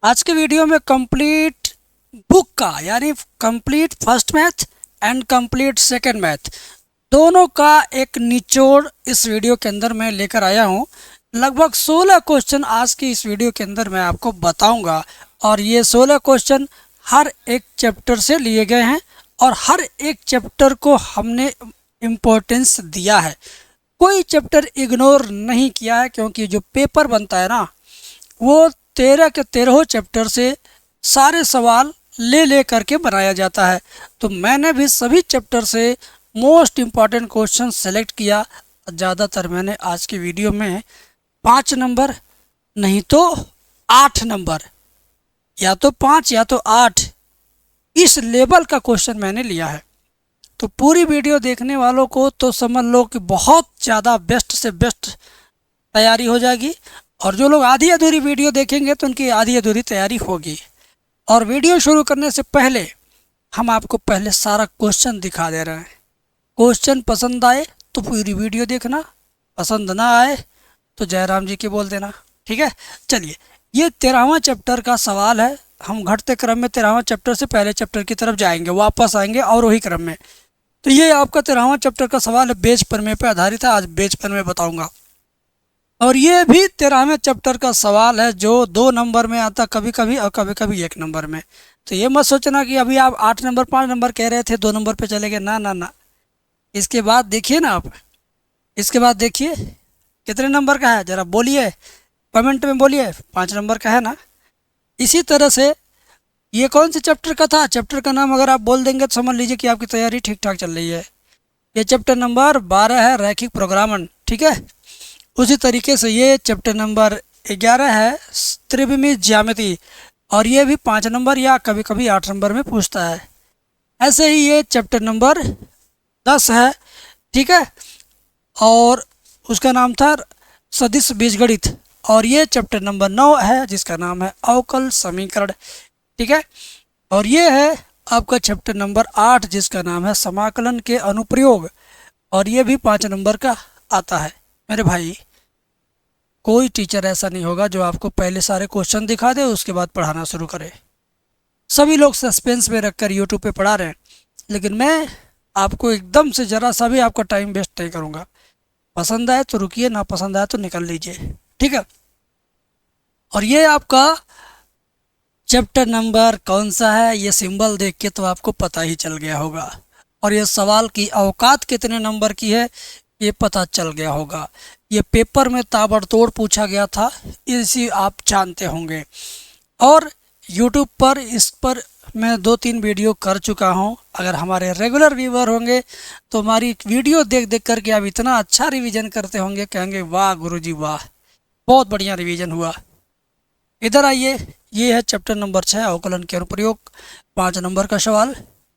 आज के वीडियो में कंप्लीट बुक का यानी complete first math and complete second math दोनों का एक निचोड़ इस वीडियो के अंदर मैं लेकर आया हूँ। लगभग 16 क्वेश्चन आज की इस वीडियो के अंदर मैं आपको बताऊंगा और ये 16 क्वेश्चन हर एक चैप्टर से लिए गए हैं और हर एक चैप्टर को हमने इम्पोर्टेंस दिया है। कोई चैप्टर इग्नोर नहीं किया है क्योंकि जो पेपर बनता है ना वो 13 के 13 चैप्टर से सारे सवाल ले करके बनाया जाता है। तो मैंने भी सभी चैप्टर से मोस्ट इम्पॉर्टेंट क्वेश्चन सेलेक्ट किया। ज़्यादातर मैंने आज की वीडियो में 5 नंबर नहीं तो 8 नंबर या तो 5 या तो 8 इस लेवल का क्वेश्चन मैंने लिया है। तो पूरी वीडियो देखने वालों को तो समझ लो कि बहुत ज़्यादा बेस्ट से बेस्ट तैयारी हो जाएगी और जो लोग आधी अधूरी वीडियो देखेंगे तो उनकी आधी अधूरी तैयारी होगी। और वीडियो शुरू करने से पहले हम आपको पहले सारा क्वेश्चन दिखा दे रहे हैं। क्वेश्चन पसंद आए तो पूरी वीडियो देखना, पसंद ना आए तो जयराम जी के बोल देना, ठीक है। चलिए, ये 13वां चैप्टर का सवाल है। हम घटते क्रम में 13वां चैप्टर से पहले चैप्टर की तरफ जाएंगे, वापस आएंगे और वही क्रम में। तो ये आपका 13वां चैप्टर का सवाल है, बेच प्रमेय पे आधारित है। आज बेच प्रमेय बताऊंगा और ये भी 13वें चैप्टर का सवाल है जो 2 नंबर में आता कभी कभी और कभी कभी 1 नंबर में। तो ये मत सोचना कि अभी आप 8 नंबर 5 नंबर कह रहे थे 2 नंबर पे चले गए, ना ना ना। इसके बाद देखिए ना आप, इसके बाद देखिए कितने नंबर का है, ज़रा बोलिए, कमेंट में बोलिए। 5 नंबर का है ना। इसी तरह से ये कौन से चैप्टर का था, चैप्टर का नाम अगर आप बोल देंगे तो समझ लीजिए कि आपकी तैयारी ठीक ठाक चल रही है। ये चैप्टर नंबर 12 है, रैखिक प्रोग्रामन, ठीक है। उसी तरीके से ये चैप्टर नंबर 11 है, त्रिविमीय ज्यामिति, और ये भी 5 नंबर या कभी कभी 8 नंबर में पूछता है। ऐसे ही ये चैप्टर नंबर 10 है, ठीक है, और उसका नाम था सदिश बीजगणित, और ये चैप्टर नंबर 9 है जिसका नाम है अवकल समीकरण, ठीक है। और ये है आपका चैप्टर नंबर 8 जिसका नाम है समाकलन के अनुप्रयोग, और ये भी 5 नंबर का आता है। मेरे भाई, कोई टीचर ऐसा नहीं होगा जो आपको पहले सारे क्वेश्चन दिखा दे उसके बाद पढ़ाना शुरू करे। सभी लोग सस्पेंस में रखकर यूट्यूब पे पढ़ा रहे हैं, लेकिन मैं आपको एकदम से ज़रा सा भी आपका टाइम वेस्ट नहीं करूँगा। पसंद आए तो रुकिए, ना पसंद आए तो निकल लीजिए, ठीक है। और ये आपका चैप्टर नंबर कौन सा है, ये सिंबल देख के तो आपको पता ही चल गया होगा। और ये सवाल की औकात कितने नंबर की है ये पता चल गया होगा। ये पेपर में ताबड़तोड़ पूछा गया था, इसी आप जानते होंगे। और YouTube पर इस पर मैं 2-3 वीडियो कर चुका हूँ। अगर हमारे रेगुलर व्यूअर होंगे तो हमारी वीडियो देख देख करके आप इतना अच्छा रिवीजन करते होंगे, कहेंगे वाह गुरुजी वाह, बहुत बढ़िया रिवीजन हुआ। इधर आइए, ये है चैप्टर नंबर 6 अवकलन के अनुप्रयोग, 5 नंबर का सवाल।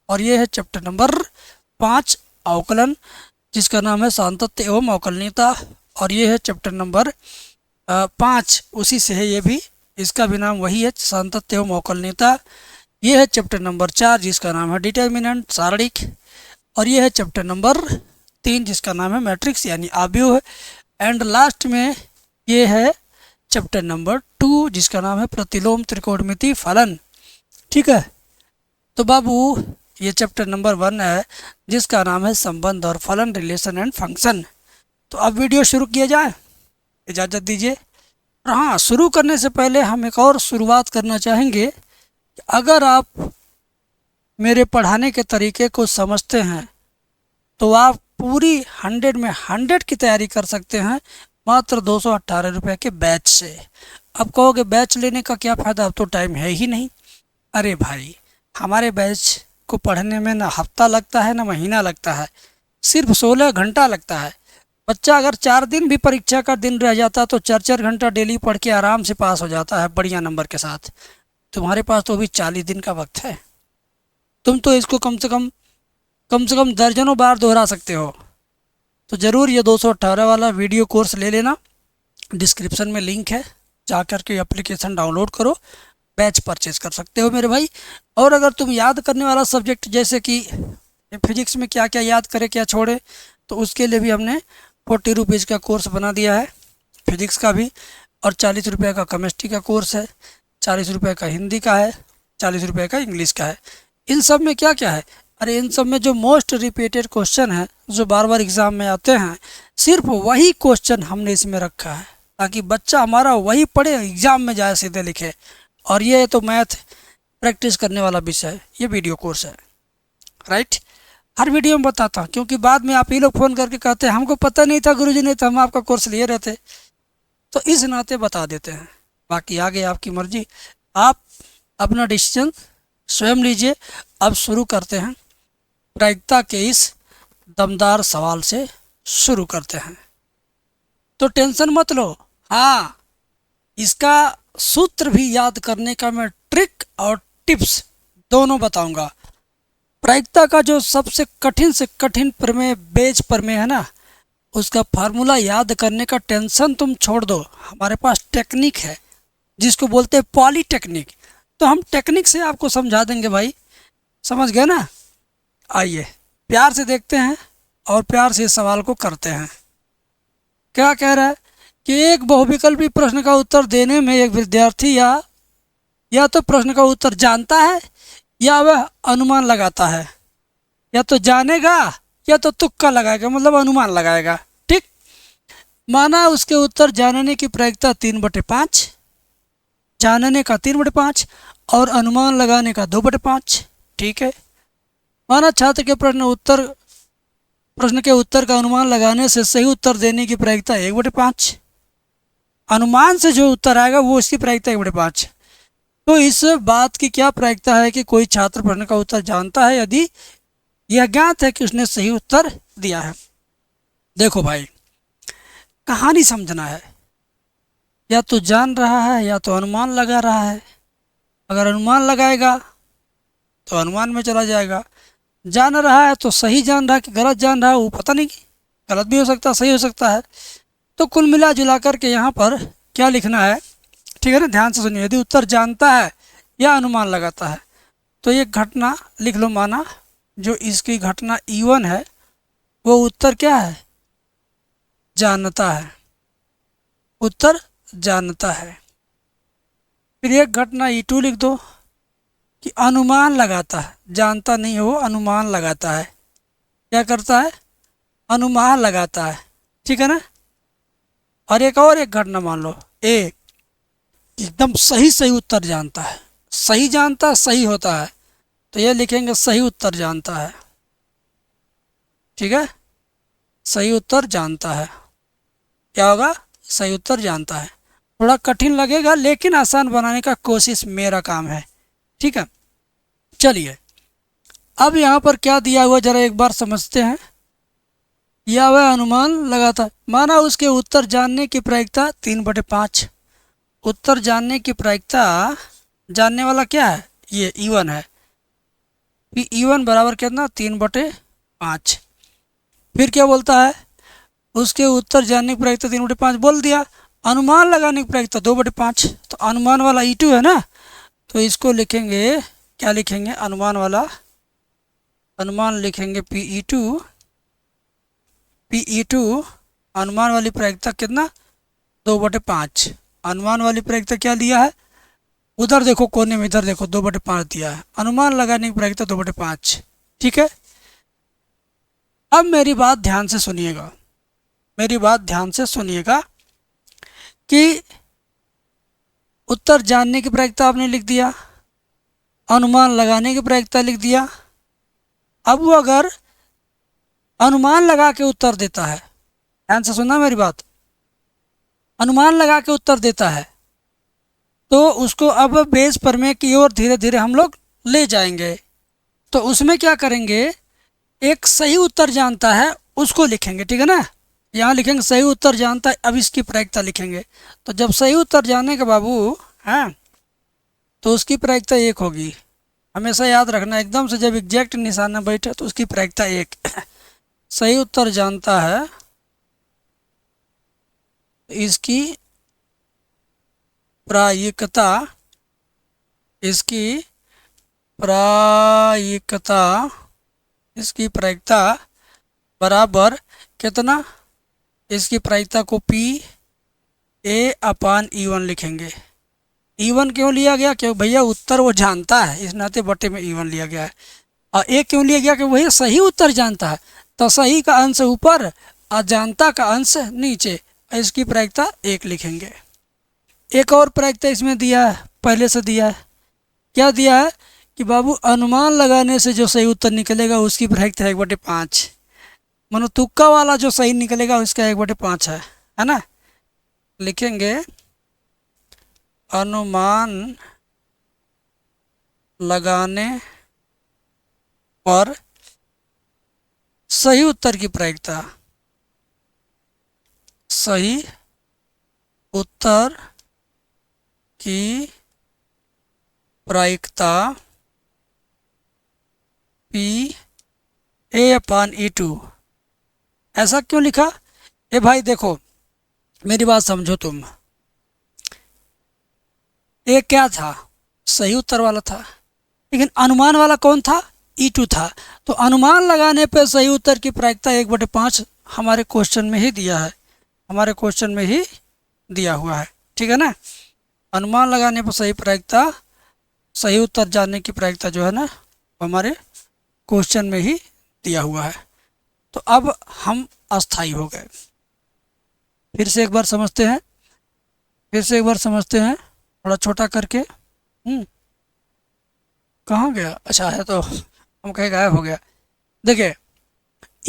और ये है चैप्टर नंबर 5 अवकलन जिसका नाम है सांतत्य एवं अवकलनीयता, और ये है चैप्टर नंबर 5, उसी से है ये भी, इसका भी नाम वही है, सांतत्य एवं अवकलनीयता। ये है चैप्टर नंबर 4 जिसका नाम है डिटर्मिनेंट सारणिक, और ये है चैप्टर नंबर 3 जिसका नाम है मैट्रिक्स यानी आव्यूह। एंड लास्ट में ये है चैप्टर नंबर 2 जिसका नाम है प्रतिलोम त्रिकोणमिति फलन, ठीक है। तो बाबू, ये चैप्टर नंबर 1 है जिसका नाम है संबंध और फलन, रिलेशन एंड फंक्शन। तो अब वीडियो शुरू किया जाए, इजाज़त दीजिए। और हाँ, शुरू करने से पहले हम एक और शुरुआत करना चाहेंगे कि अगर आप मेरे पढ़ाने के तरीके को समझते हैं तो आप पूरी 100 में 100 की तैयारी कर सकते हैं मात्र 218 रुपये के बैच से। अब कहोगे बैच लेने का क्या फ़ायदा, अब तो टाइम है ही नहीं। अरे भाई, हमारे बैच को पढ़ने में ना हफ्ता लगता है ना महीना लगता है, सिर्फ 16 घंटा लगता है। बच्चा अगर 4 दिन भी परीक्षा का दिन रह जाता तो 4-4 घंटा डेली पढ़ के आराम से पास हो जाता है बढ़िया नंबर के साथ। तुम्हारे पास तो अभी 40 दिन का वक्त है, तुम तो इसको कम से कम दर्जनों बार दोहरा सकते हो। तो ज़रूर ये 218 वाला वीडियो कोर्स ले लेना, डिस्क्रिप्शन में लिंक है, जा कर के एप्लीकेशन डाउनलोड करो, बैच परचेज कर सकते हो मेरे भाई। और अगर तुम याद करने वाला सब्जेक्ट जैसे कि फिजिक्स में क्या क्या याद करे क्या छोड़े, तो उसके लिए भी हमने 40 रुपीज़ का कोर्स बना दिया है फिजिक्स का भी, और 40 रुपये का केमिस्ट्री का कोर्स है। ₹40 का हिंदी का है, ₹40 का इंग्लिश का है। इन सब में क्या क्या है? अरे इन सब में जो मोस्ट रिपीटेड क्वेश्चन है, जो बार बार एग्जाम में आते हैं, सिर्फ वही क्वेश्चन हमने इसमें रखा है ताकि बच्चा हमारा वही पढ़े, एग्जाम में जाए सीधे लिखे। और ये तो मैथ प्रैक्टिस करने वाला विषय है, ये वीडियो कोर्स है, राइट। हर वीडियो में बताता हूँ, क्योंकि बाद में आप ही लोग फ़ोन करके कहते हैं हमको पता नहीं था गुरुजी, नहीं तो हम आपका कोर्स लिए रहते। तो इस नाते बता देते हैं, बाकी आगे आपकी मर्जी, आप अपना डिसीजन स्वयं लीजिए। अब शुरू करते हैं, प्रायिकता के इस दमदार सवाल से शुरू करते हैं। तो टेंशन मत लो, हाँ इसका सूत्र भी याद करने का मैं ट्रिक और टिप्स दोनों बताऊंगा। प्रायिकता का जो सबसे कठिन से कठिन प्रमेय बेज प्रमेय है ना, उसका फार्मूला याद करने का टेंशन तुम छोड़ दो। हमारे पास टेक्निक है जिसको बोलते हैं पॉलीटेक्निक, तो हम टेक्निक से आपको समझा देंगे भाई, समझ गए ना। आइए प्यार से देखते हैं और प्यार से इस सवाल को करते हैं। क्या कह रहा है कि एक बहुविकल्पी प्रश्न का उत्तर देने में एक विद्यार्थी या तो प्रश्न का उत्तर जानता है या वह अनुमान लगाता है, या तो जानेगा या तो तुक्का लगाएगा, मतलब अनुमान लगाएगा। ठीक, माना उसके उत्तर जानने की प्रायिकता 3/5, जानने का 3/5 और अनुमान लगाने का 2/5। ठीक है, माना छात्र के प्रश्न के उत्तर का अनुमान लगाने से सही उत्तर देने की प्रायिकता 1/5, अनुमान से जो उत्तर आएगा वो इसकी प्रायिकता 1/5। तो इस बात की क्या प्रायिकता है कि कोई छात्र प्रश्न का उत्तर जानता है यदि यह ज्ञात है कि उसने सही उत्तर दिया है। देखो भाई, कहानी समझना है, या तो जान रहा है या तो अनुमान लगा रहा है। अगर अनुमान लगाएगा तो अनुमान में चला जाएगा, जान रहा है तो सही जान रहा है कि गलत जान रहा है वो पता नहीं, गलत भी हो सकता है सही हो सकता है। तो कुल मिला जुला कर के यहाँ पर क्या लिखना है, ठीक है ना, ध्यान से सुनिए। यदि उत्तर जानता है या अनुमान लगाता है तो ये घटना लिख लो, माना जो इसकी घटना E1 है वो उत्तर क्या है, जानता है, उत्तर जानता है। फिर एक घटना E2 लिख दो कि अनुमान लगाता है, जानता नहीं हो अनुमान लगाता है, क्या करता है, अनुमान लगाता है, ठीक है ना। और एक घटना मान लो ए, एकदम सही सही उत्तर जानता है, सही जानता सही होता है, तो ये लिखेंगे सही उत्तर जानता है, ठीक है, सही उत्तर जानता है। क्या होगा, सही उत्तर जानता है। थोड़ा कठिन लगेगा लेकिन आसान बनाने का कोशिश मेरा काम है, ठीक है। चलिए अब यहाँ पर क्या दिया हुआ जरा एक बार समझते हैं। या वह अनुमान लगाता, माना उसके उत्तर जानने की प्रायिकता 3/5, उत्तर जानने की प्रायिकता, जानने वाला क्या है, ये E1 है, E1 बराबर कितना 3/5। फिर क्या बोलता है, उसके उत्तर जानने की प्रायिकता 3/5 बोल दिया, अनुमान लगाने की प्रायिकता 2/5। तो अनुमान वाला E2 है ना, तो इसको लिखेंगे, क्या लिखेंगे, अनुमान वाला, अनुमान लिखेंगे PE2 अनुमान वाली प्रायिकता कितना 2/5। अनुमान वाली प्रायिकता क्या दिया है, उधर देखो कोने में, इधर देखो 2/5 दिया है, अनुमान लगाने की प्रायिकता 2/5, ठीक है। अब मेरी बात ध्यान से सुनिएगा, मेरी बात ध्यान से सुनिएगा कि उत्तर जानने की प्रायिकता आपने लिख दिया, अनुमान लगाने की प्रायिकता लिख दिया। अब वो अगर अनुमान लगा के उत्तर देता है, ध्यान से सुनना मेरी बात, अनुमान लगा के उत्तर देता है तो उसको अब बेस प्रमेय की ओर धीरे धीरे हम लोग ले जाएंगे। तो उसमें क्या करेंगे, एक सही उत्तर जानता है उसको लिखेंगे, ठीक है ना, यहाँ लिखेंगे सही उत्तर जानता है, अब इसकी प्रायिकता लिखेंगे। तो जब सही उत्तर जानने के बाबू हैं तो उसकी प्रायिकता 1 होगी, हमेशा याद रखना, एकदम से जब एग्जैक्ट निशाना बैठे तो उसकी प्रायिकता 1। सही उत्तर जानता है इसकी प्रायिकता, इसकी प्रायिकता, इसकी प्रायिकता बराबर कितना, इसकी प्रायिकता को PA/E1 लिखेंगे, E1 क्यों लिया गया? क्योंकि भैया उत्तर वो जानता है, इस नाते बटे में E1 लिया गया है। और ए क्यों लिया गया? कि भैया सही उत्तर जानता है, तो सही का अंश ऊपर और जानता का अंश नीचे, इसकी प्रायिकता 1 लिखेंगे। एक और प्रायिकता इसमें दिया है, पहले से दिया है। क्या दिया है? कि बाबू अनुमान लगाने से जो सही उत्तर निकलेगा उसकी प्रायिकता 1/5। मानो तुक्का वाला जो सही निकलेगा उसका 1/5 है ना। लिखेंगे अनुमान लगाने पर सही उत्तर की प्रायिकता, सही उत्तर की प्रायिकता P(a/E2)। ऐसा क्यों लिखा? ए भाई देखो, मेरी बात समझो तुम। ए क्या था? सही उत्तर वाला था, लेकिन अनुमान वाला कौन था? E2 था। तो अनुमान लगाने पर सही उत्तर की प्रायिकता 1/5 हमारे क्वेश्चन में ही दिया है, हमारे क्वेश्चन में ही दिया हुआ है, ठीक है ना। अनुमान लगाने पर सही प्रायिकता, सही उत्तर जानने की प्रायिकता जो है ना, हमारे क्वेश्चन में ही दिया हुआ है। तो अब हम अस्थाई हो गए। फिर से एक बार समझते हैं, फिर से एक बार समझते हैं, थोड़ा छोटा करके। कहाँ गया? अच्छा है, तो हम कहीं गायब हो गया। देखिए,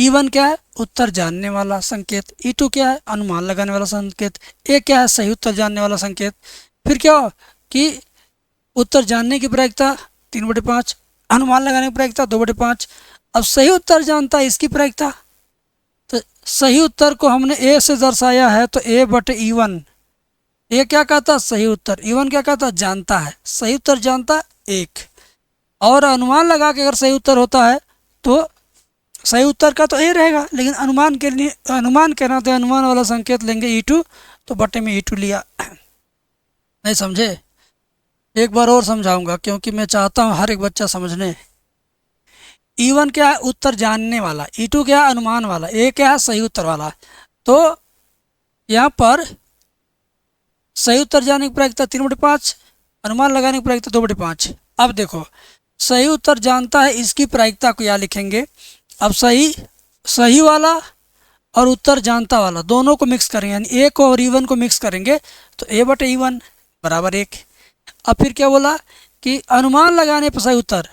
E1 क्या है? उत्तर जानने वाला संकेत। E2 क्या है? अनुमान लगाने वाला संकेत। ए क्या है? सही उत्तर जानने वाला संकेत। फिर क्या हो कि उत्तर जानने की प्रायिकता 3/5, अनुमान लगाने की प्रायिकता 2/5। अब सही उत्तर जानता है, इसकी प्रायिकता, तो सही उत्तर को हमने ए से दर्शाया है, तो A/E1। ए क्या कहता? सही उत्तर। E1 क्या कहता? जानता है। सही उत्तर जानता 1, और अनुमान लगा के अगर सही उत्तर होता है तो सही उत्तर का तो ए रहेगा, लेकिन अनुमान के लिए, अनुमान कहना तो अनुमान वाला संकेत लेंगे E2, तो बटे में E2 लिया। नहीं समझे? एक बार और समझाऊंगा, क्योंकि मैं चाहता हूँ हर एक बच्चा समझने। E1 क्या है? उत्तर जानने वाला। E2 क्या है? अनुमान वाला। ए क्या है? सही उत्तर वाला। तो यहाँ पर सही उत्तर जानने की प्रायिकता 3/5, अनुमान लगाने की प्रायिकता 2/5। अब देखो, सही उत्तर जानता है, इसकी प्रायिकता को यहाँ लिखेंगे। अब सही वाला और उत्तर जानता वाला दोनों को मिक्स करेंगे, यानी ए को और E1 को मिक्स करेंगे, तो A/E1 बराबर 1। अब फिर क्या बोला कि अनुमान लगाने पर सही उत्तर,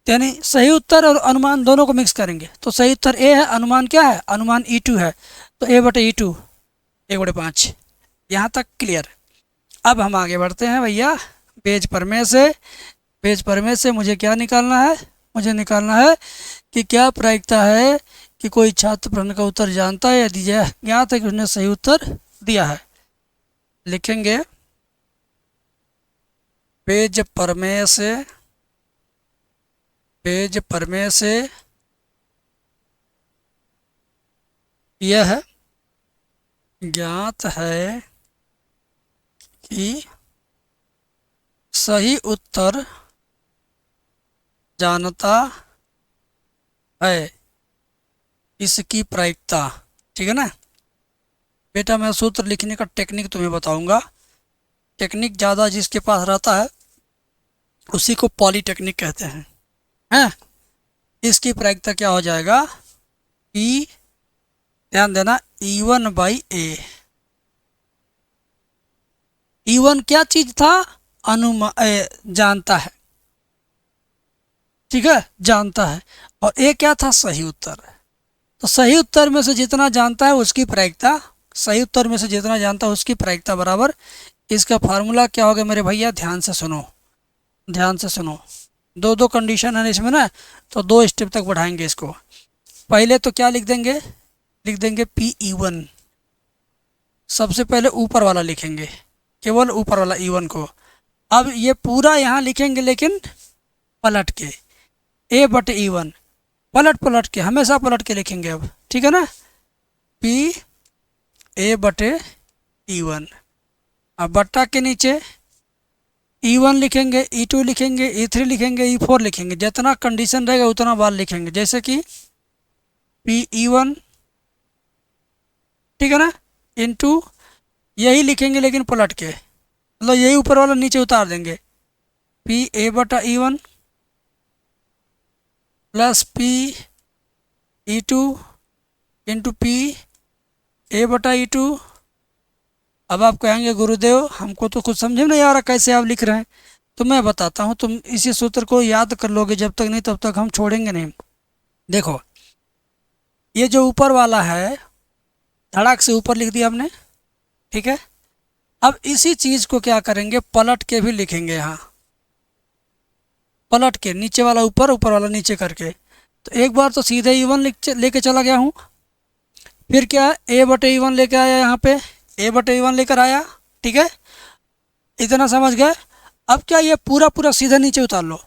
यानी सही उत्तर और अनुमान दोनों को मिक्स करेंगे, तो सही उत्तर ए है, अनुमान क्या है? अनुमान E2 है, तो A/E2 1/5। यहाँ तक क्लियर। अब हम आगे बढ़ते हैं भैया। पेज प्रमेय से, पेज प्रमेय से मुझे क्या निकालना है? मुझे निकालना है कि क्या प्रायिकता है कि कोई छात्र प्रश्न का उत्तर जानता है, यदि ज्ञात है कि उसने सही उत्तर दिया है। लिखेंगे पेज प्रमेय से, पेज प्रमेय से यह ज्ञात है कि सही उत्तर जानता है, इसकी प्रायिकता। ठीक है ना बेटा, मैं सूत्र लिखने का टेक्निक तुम्हें बताऊंगा। टेक्निक ज़्यादा जिसके पास रहता है उसी को पॉलीटेक्निक कहते हैं। हैं? इसकी प्रायिकता क्या हो जाएगा कि, ध्यान देना, E1/A। E1 क्या चीज था? जानता है, ठीक है, जानता है। और ए क्या था? सही उत्तर। तो सही उत्तर में से जितना जानता है उसकी प्रायिकता, सही उत्तर में से जितना जानता है उसकी प्रायिकता बराबर, इसका फार्मूला क्या होगा मेरे भैया? ध्यान से सुनो, ध्यान से सुनो। दो कंडीशन है इसमें ना, तो 2 स्टेप तक बढ़ाएंगे इसको। पहले तो क्या लिख देंगे? लिख देंगे PE1। सबसे पहले ऊपर वाला लिखेंगे, केवल ऊपर वाला E1 को। अब ये पूरा यहाँ लिखेंगे, लेकिन पलट के, A/E1, पलट के, हमेशा पलट के लिखेंगे अब, ठीक है ना। PA/E1। अब बट्टा के नीचे E1 लिखेंगे, E2 लिखेंगे, E3 लिखेंगे, E4 लिखेंगे। जितना कंडीशन रहेगा उतना बार लिखेंगे, जैसे कि PE1, ठीक है ना, इनटू, यही लिखेंगे लेकिन पलट के, मतलब यही ऊपर वाला नीचे उतार देंगे। पी ए बटा E one plus P E two into P A बटा ई टू। अब आप कहेंगे गुरुदेव हमको तो कुछ समझ में नहीं आ रहा कैसे आप लिख रहे हैं, तो मैं बताता हूँ, तुम इसी सूत्र को याद कर लोगे जब तक नहीं तब तक हम छोड़ेंगे नहीं। देखो ये जो ऊपर वाला है धड़ाक से ऊपर लिख दिया हमने, ठीक है। अब इसी चीज़ को क्या करेंगे, पलट के भी लिखेंगे यहाँ, पलट के नीचे वाला ऊपर ऊपर वाला नीचे करके। तो एक बार तो सीधे ई वन लेके चला गया हूँ, फिर क्या ए बटे ई वन लेके आया यहाँ पे, ए बटे ई वन लेकर आया, ठीक है, इतना समझ गए। अब क्या ये पूरा पूरा सीधा नीचे उतार लो,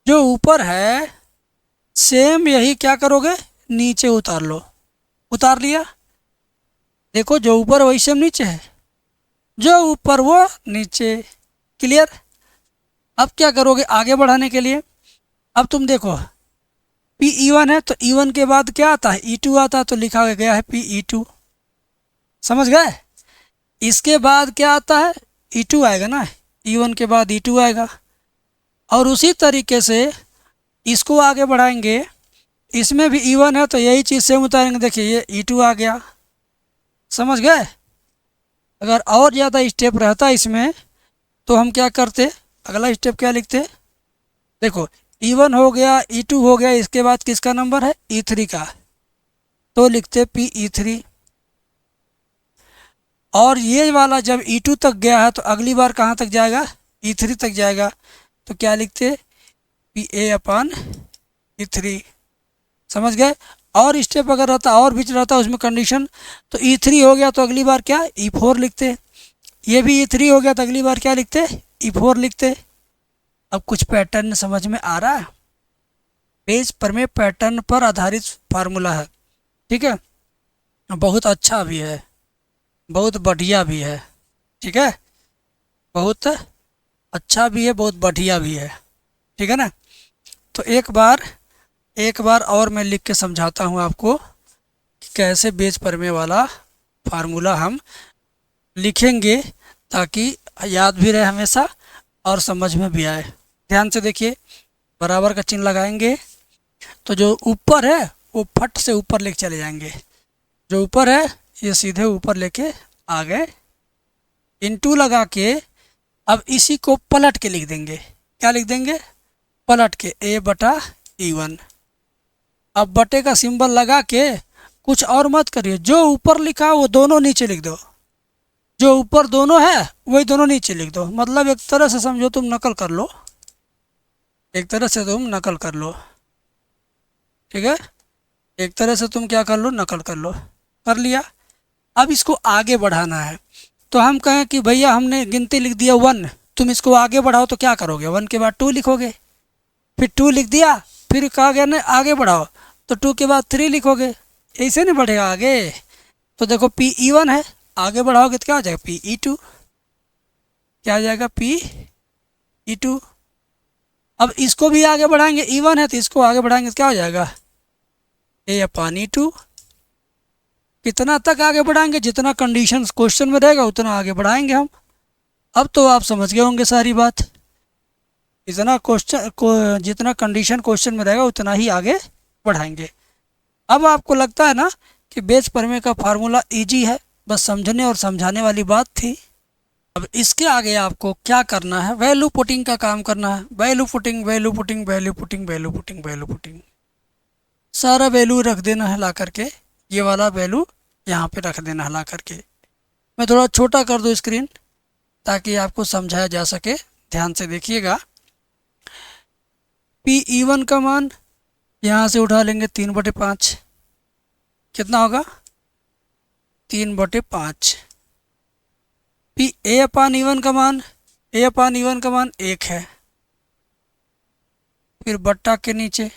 जो ऊपर है सेम यही क्या करोगे नीचे उतार लो। उतार लिया, देखो जो ऊपर वही सेम नीचे है, जो ऊपर वो नीचे। क्लियर। अब क्या करोगे आगे बढ़ाने के लिए, अब तुम देखो पी ई वन है तो ई वन के बाद क्या आता है ई टू आता है, तो लिखा गया है पी ई टू। समझ गए। इसके बाद क्या आता है ई टू आएगा ना, ई वन के बाद ई टू आएगा। और उसी तरीके से इसको आगे बढ़ाएंगे, इसमें भी ई वन है तो यही चीज़ सेम उतारेंगे। देखिए ये ई टू आ गया, समझ गए। अगर और ज़्यादा स्टेप रहता इसमें तो हम क्या करते, अगला स्टेप क्या लिखते, देखो ई वन हो गया ई टू हो गया, इसके बाद किसका नंबर है ई थ्री का, तो लिखते पी ई थ्री। और ये वाला जब ई टू तक गया है तो अगली बार कहाँ तक जाएगा ई थ्री तक जाएगा, तो क्या लिखते P A upon E three. समझ गए। और स्टेप अगर रहता और भी रहता उसमें कंडीशन, तो ई थ्री हो गया तो अगली बार क्या ई फोर लिखते, ये भी ई थ्री हो गया तो अगली बार क्या लिखते ई फोर लिखते। अब कुछ पैटर्न समझ में आ रहा है, पेज पर में पैटर्न पर आधारित फार्मूला है, ठीक है, बहुत अच्छा भी है, बहुत बढ़िया भी है, ठीक है, बहुत अच्छा भी है, बहुत बढ़िया भी है, ठीक है ना। तो एक बार और मैं लिख के समझाता हूँ आपको कि कैसे बेज परमे वाला फार्मूला हम लिखेंगे ताकि याद भी रहे हमेशा और समझ में भी आए। ध्यान से देखिए, बराबर का चिन्ह लगाएंगे तो जो ऊपर है वो फट से ऊपर लेके चले जाएंगे, जो ऊपर है ये सीधे ऊपर लेके आ गए। इनटू लगा के अब इसी को पलट के लिख देंगे, क्या लिख देंगे पलट के ए बटा ई वन। अब बटे का सिंबल लगा के कुछ और मत करिए, जो ऊपर लिखा वो दोनों नीचे लिख दो, जो ऊपर दोनों है वही दोनों नीचे लिख दो। मतलब एक तरह से समझो तुम नकल कर लो, एक तरह से तुम नकल कर लो, ठीक है, एक तरह से तुम क्या कर लो नकल कर लो, कर लिया। अब इसको आगे बढ़ाना है तो हम कहें कि भैया हमने गिनती लिख दिया वन, तुम इसको आगे बढ़ाओ तो क्या करोगे वन के बाद टू लिखोगे, फिर टू लिख दिया, फिर कहा गया ना आगे बढ़ाओ तो टू के बाद थ्री लिखोगे, ऐसे नहीं बढ़ेगा आगे। तो देखो पी ई वन है, आगे बढ़ाओगे तो क्या हो जाएगा पी ई टू, क्या आ जाएगा पी ई टू। अब इसको भी आगे बढ़ाएंगे, ई वन है तो इसको आगे बढ़ाएंगे तो क्या हो जाएगा ए अपान ई टू। कितना तक आगे बढ़ाएंगे, जितना कंडीशन क्वेश्चन में रहेगा उतना आगे बढ़ाएंगे हम। अब तो आप समझ गए होंगे सारी बात, इतना क्वेश्चन को जितना कंडीशन क्वेश्चन में रहेगा उतना ही आगे बढ़ाएंगे। अब आपको लगता है ना कि बेज परमे का फार्मूला इजी है, बस समझने और समझाने वाली बात थी। अब इसके आगे आपको क्या करना है, वैल्यू पुटिंग का काम करना है। Value putting value putting value putting value putting value putting, सारा वैल्यू रख देना है ला करके, ये वाला वैल्यू यहाँ पे रख देना है ला करके। मैं थोड़ा छोटा कर दूँ स्क्रीन ताकि आपको समझाया जा सके, ध्यान से देखिएगा। पी ई वन का मान यहाँ से उठा लेंगे 3/5, कितना होगा 3/5। P A upon E one का मान, ए अपान ई वन का मान 1 है, फिर बट्टा के नीचे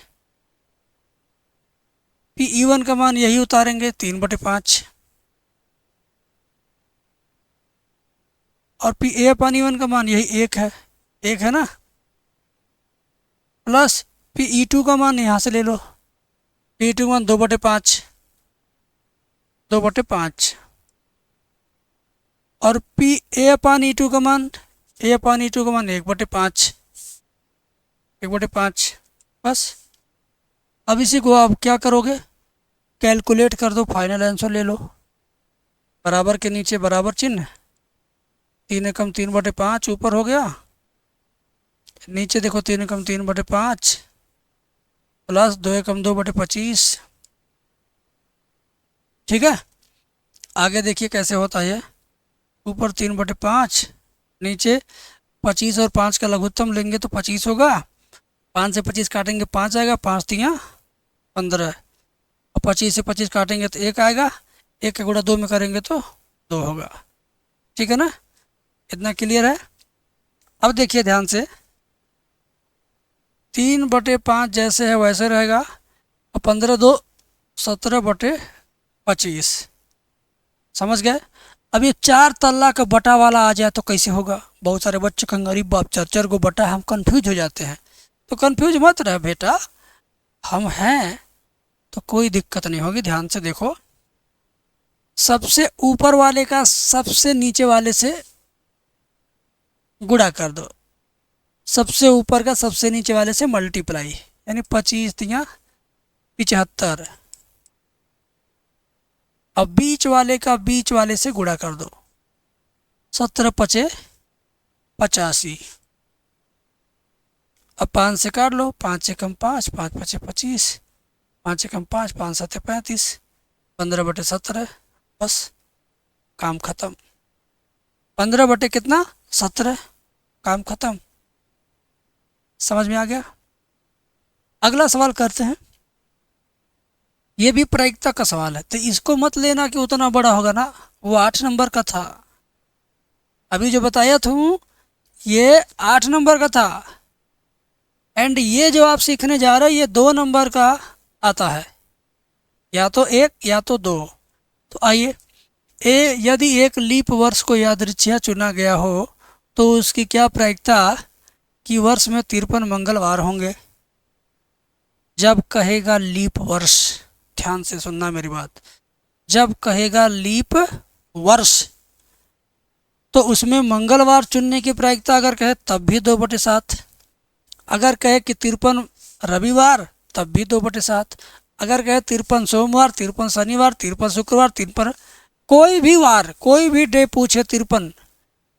पी ई वन का मान यही उतारेंगे 3/5, और P A upon E one का मान यही 1 है, 1 है ना, प्लस पी ई टू का मान यहाँ से ले लो, पी ई टू का मान 2/5, 2/5 और P A upon E to का मान, ए अपान ई टू का मान 1/5, 1/5 बस। अब इसी को आप क्या करोगे, कैलकुलेट कर दो, फाइनल आंसर ले लो। बराबर के नीचे बराबर चिन्ह, 3 एकम 3/5 ऊपर हो गया, नीचे देखो 3 एकम 3/5 प्लस 2 एकम 2/25। ठीक है, आगे देखिए कैसे होता है। ऊपर 3/5, नीचे 25 और 5 का लघुत्तम लेंगे तो 25 होगा, 5 से 25 काटेंगे 5 आएगा, 5 तियाँ 15, और 25 से 25 काटेंगे तो 1 आएगा, 1 का गुणा 2 में करेंगे तो 2 होगा। ठीक है ना, इतना क्लियर है। अब देखिए ध्यान से, 3/5 जैसे है वैसे रहेगा, और 15 2 17/25। समझ गए। अब ये 4 तल्ला का बटा वाला आ जाए तो कैसे होगा। बहुत सारे बच्चे कहेंगे अरे बाप 4 को बटा, हम कंफ्यूज हो जाते हैं। तो कंफ्यूज मत रहे बेटा, हम हैं तो कोई दिक्कत नहीं होगी। ध्यान से देखो, सबसे ऊपर वाले का सबसे नीचे वाले से गुणा कर दो, सबसे ऊपर का सबसे नीचे वाले से मल्टीप्लाई, यानी 25 तियाँ 75। अब बीच वाले का बीच वाले से गुणा कर दो, 17 पचे 85। अब 5 से काट लो, 5 एकम 5, 5 पचे 25, 5 एकम 5, 5 सत्ते 35, 15/17। बस काम खत्म। 15 बटे कितना 17, काम खत्म। समझ में आ गया। अगला सवाल करते हैं। ये भी प्रायिकता का सवाल है, तो इसको मत लेना कि उतना बड़ा होगा ना, वो 8 नंबर का था। अभी जो बताया था ये 8 नंबर का था, एंड ये जो आप सीखने जा रहे हो ये 2 नंबर का आता है, या तो 1 या तो 2। तो आइए, यदि एक लीप वर्ष को यादृच्छिया चुना गया हो तो उसकी क्या प्रायिकता कि वर्ष में 53 मंगलवार होंगे। जब कहेगा लीप वर्ष, ध्यान से सुनना मेरी बात, जब कहेगा लीप वर्ष तो उसमें मंगलवार चुनने की प्रायिकता अगर कहे तब भी 2/7, अगर कहे कि 53 रविवार तब भी 2/7, अगर कहे 53 सोमवार, 53 शनिवार, 53 शुक्रवार, 53 कोई भी वार, कोई भी डे पूछे 53,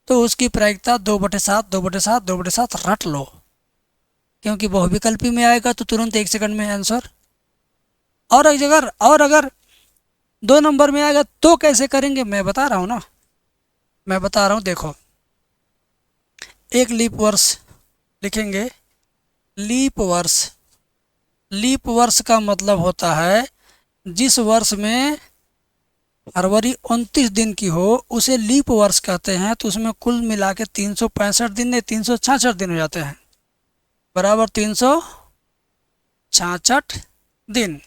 तो उसकी प्रायिकता 2/7, 2/7, 2/7 रट लो, क्योंकि बहुविकल्पी में आएगा तो तुरंत 1 सेकंड में आंसर। और अगर 2 नंबर में आएगा तो कैसे करेंगे, मैं बता रहा हूँ ना, मैं बता रहा हूँ। देखो, एक लीप वर्ष लिखेंगे, लीप वर्ष, लीप वर्ष का मतलब होता है जिस वर्ष में फरवरी 29 दिन की हो उसे लीप वर्ष कहते हैं। तो उसमें कुल मिला के 365 दिन नहीं 366 दिन हो जाते हैं, बराबर 366 दिन।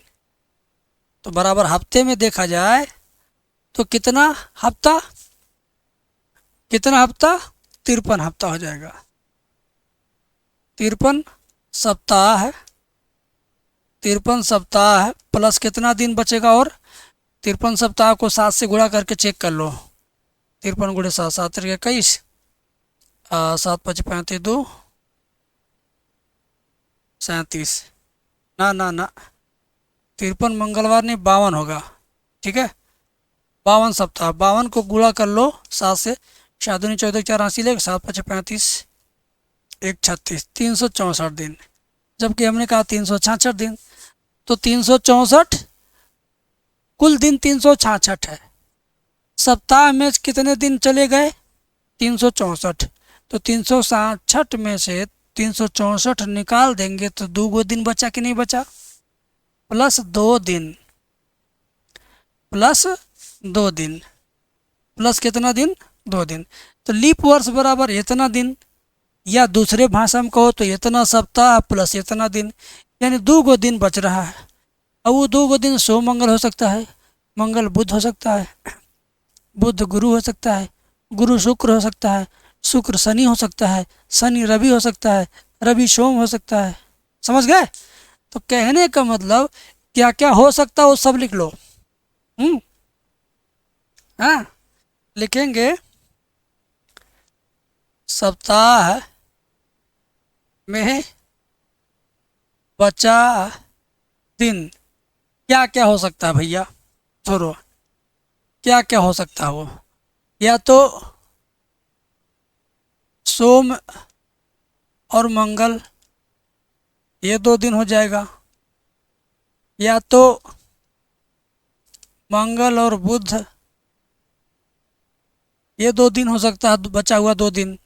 तो बराबर हफ्ते में देखा जाए तो कितना हफ्ता, कितना हफ्ता 53 हफ्ता हो जाएगा। 53 सप्ताह है, 53 सप्ताह है, प्लस कितना दिन बचेगा, और 53 सप्ताह को 7 से गुणा करके चेक कर लो। 53 गुणे 7, 7 21, 7 5 35 2 37। ना ना ना, 53 मंगलवार नहीं 52 होगा। ठीक है, 52 सप्ताह, 52 को गुणा कर लो 7 से, 7 दूनी 14 4 80 लेगा, 7 5 35 1 36, 364 दिन। जबकि हमने कहा 366 दिन, तो 364 कुल दिन 366 है। सप्ताह में कितने दिन चले गए 364, तो 366 में से 364 निकाल देंगे तो 2 दिन बचा कि नहीं बचा, प्लस 2 दिन, प्लस 2 दिन, प्लस कितना दिन 2 दिन। तो लीप वर्ष बराबर इतना दिन, या दूसरे भाषा में कहो तो इतना सप्ताह प्लस इतना दिन, यानी 2 दिन बच रहा है। अब वो 2 दिन सोम मंगल हो सकता है, मंगल बुध हो सकता है, बुध गुरु हो सकता है, गुरु शुक्र हो सकता है, शुक्र शनि हो सकता है, शनि रवि हो सकता है, रवि सोम हो सकता है। समझ गए। तो कहने का मतलब क्या क्या हो सकता है वो सब लिख लो। हाँ, लिखेंगे सप्ताह में बचा दिन, क्या क्या हो सकता है भैया? छोड़ो, क्या क्या हो सकता है वो? या तो सोम और मंगल, ये 2 दिन हो जाएगा। या तो मंगल और बुध, ये 2 दिन हो सकता है, बचा हुआ 2 दिन।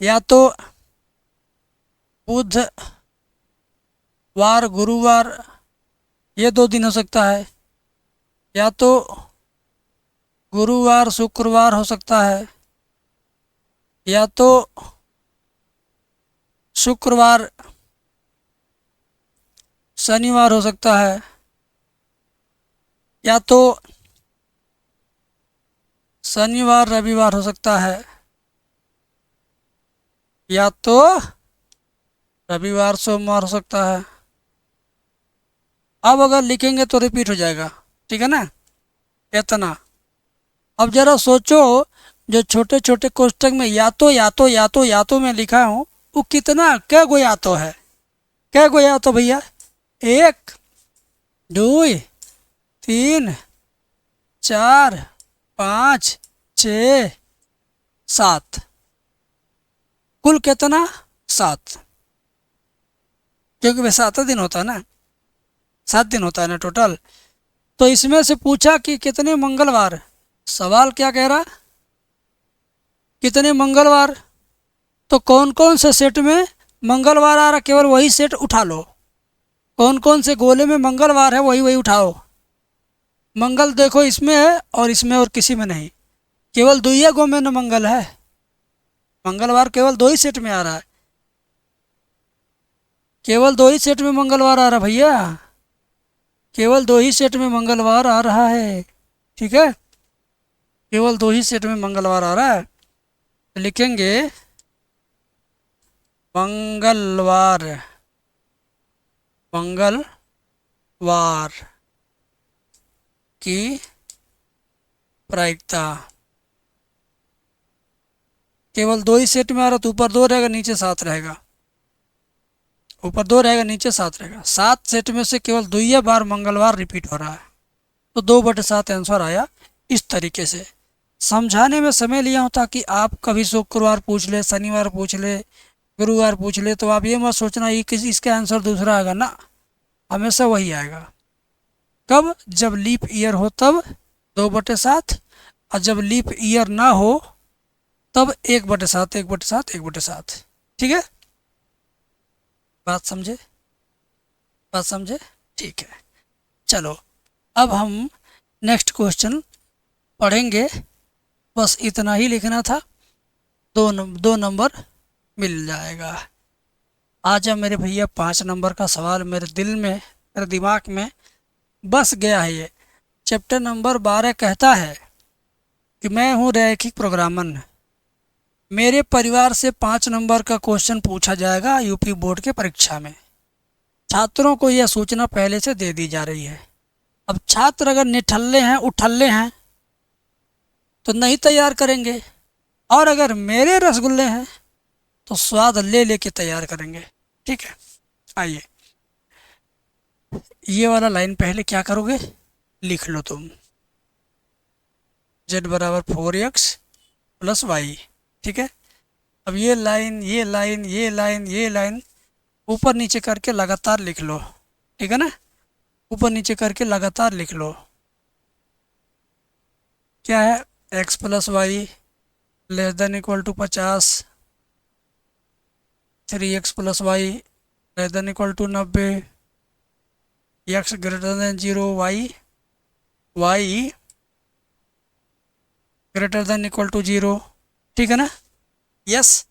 या तो बुध वार गुरुवार, ये 2 दिन हो सकता है। या तो गुरुवार शुक्रवार हो सकता है। या तो शुक्रवार शनिवार हो सकता है। या तो शनिवार रविवार हो सकता है। या तो रविवार सोमवार हो सकता है। अब अगर लिखेंगे तो रिपीट हो जाएगा, ठीक है ना? इतना। अब जरा सोचो, जो छोटे छोटे कोष्टक में या तो या तो या तो या तो मैं लिखा हूँ, वो कितना, क्या गो या तो है? क्या गो या तो भैया? 1 2 3 4 5 6 7, कुल कितना? 7, क्योंकि वह 7 दिन होता है ना, 7 दिन होता है ना टोटल। तो इसमें से पूछा कि कितने मंगलवार, सवाल क्या कह रहा, कितने मंगलवार? तो कौन कौन से सेट में मंगलवार आ रहा, केवल वही सेट उठा लो। कौन कौन से गोले में मंगलवार है, वही वही उठाओ। मंगल देखो इसमें है और इसमें और किसी में नहीं, केवल 2 गो में न मंगल है। मंगलवार केवल 2 ही सेट में आ रहा है, केवल 2 ही सेट में मंगलवार आ रहा है भैया, केवल 2 ही सेट में मंगलवार आ रहा है, ठीक है? केवल 2 ही सेट में मंगलवार आ रहा है। तो लिखेंगे मंगलवार, मंगलवार की प्रायिकता, केवल 2 ही सेट में आ रहा, तो ऊपर 2 रहेगा नीचे 7 रहेगा, ऊपर 2 रहेगा नीचे 7 रहेगा। 7 सेट में से केवल 2 बार मंगलवार रिपीट हो रहा है, तो 2/7 आंसर आया। इस तरीके से समझाने में समय लिया हूँ, ताकि आप कभी शुक्रवार पूछ ले, शनिवार पूछ ले, गुरुवार पूछ ले, तो आप ये मत सोचना ये किसी इसका आंसर दूसरा आएगा ना, हमेशा वही आएगा। कब? जब लीप ईयर हो तब 2/7, और जब लीप ईयर ना हो तब 1/7, 1/7, 1/7, ठीक है? बात समझे? बात समझे? ठीक है। चलो, अब हम नेक्स्ट क्वेश्चन पढ़ेंगे। बस इतना ही लिखना था, 2 नंबर मिल जाएगा। आज अब मेरे भैया 5 नंबर का सवाल मेरे दिल में, मेरे दिमाग में बस गया है। ये चैप्टर नंबर 12 कहता है कि मैं हूँ रैखिक प्रोग्रामर, मेरे परिवार से 5 नंबर का क्वेश्चन पूछा जाएगा यूपी बोर्ड के परीक्षा में। छात्रों को यह सूचना पहले से दे दी जा रही है। अब छात्र अगर निठल्ले हैं, उठल्ले हैं, तो नहीं तैयार करेंगे, और अगर मेरे रसगुल्ले हैं तो स्वाद ले लेके तैयार करेंगे, ठीक है? आइए, ये वाला लाइन पहले क्या करोगे, लिख लो तुम, z बराबर 4x + y, ठीक है? अब ये लाइन, ये लाइन, ये लाइन, ये लाइन ऊपर नीचे करके लगातार लिख लो, ठीक है ना? ऊपर नीचे करके लगातार लिख लो। क्या है? x + y ≤ 50, 3x + y ≤ 90, x > 0, y > 0, ठीक है ना? यस।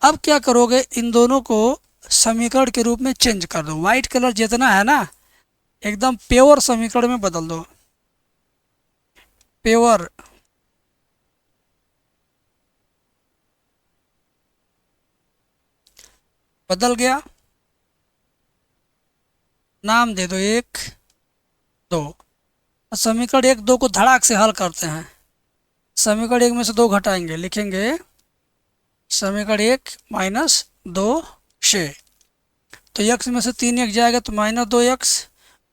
अब क्या करोगे, इन दोनों को समीकरण के रूप में चेंज कर दो। वाइट कलर जितना है ना, एकदम प्योर समीकरण में बदल दो, प्योर। बदल गया, नाम दे दो 1 2। समीकरण 1 2 को धड़ाक से हल करते हैं। समीकरण 1 में से 2 घटाएंगे, लिखेंगे समीकरण 1 माइनस 2 से। तो x में से 3x जाएगा तो -2x,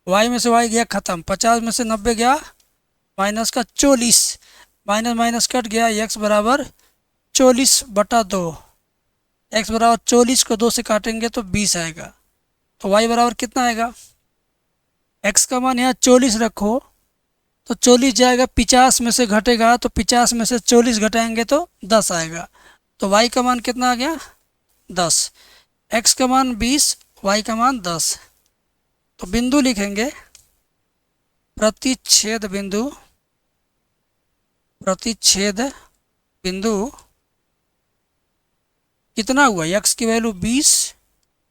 y में से y गया ख़त्म, 50 में से 90 गया माइनस का 40, माइनस माइनस कट गया, x बराबर 40/2। x बराबर 40 को 2 से काटेंगे तो 20 आएगा। तो y बराबर कितना आएगा, x का मान यहाँ 40 रखो तो 40 जाएगा, 50 में से घटेगा तो 50 में से 40 घटाएंगे तो 10 आएगा। तो y का मान कितना आ गया 10, x का मान 20, y का मान 10। तो बिंदु लिखेंगे, प्रतिच्छेद बिंदु, प्रतिच्छेद बिंदु कितना हुआ, x की वैल्यू 20,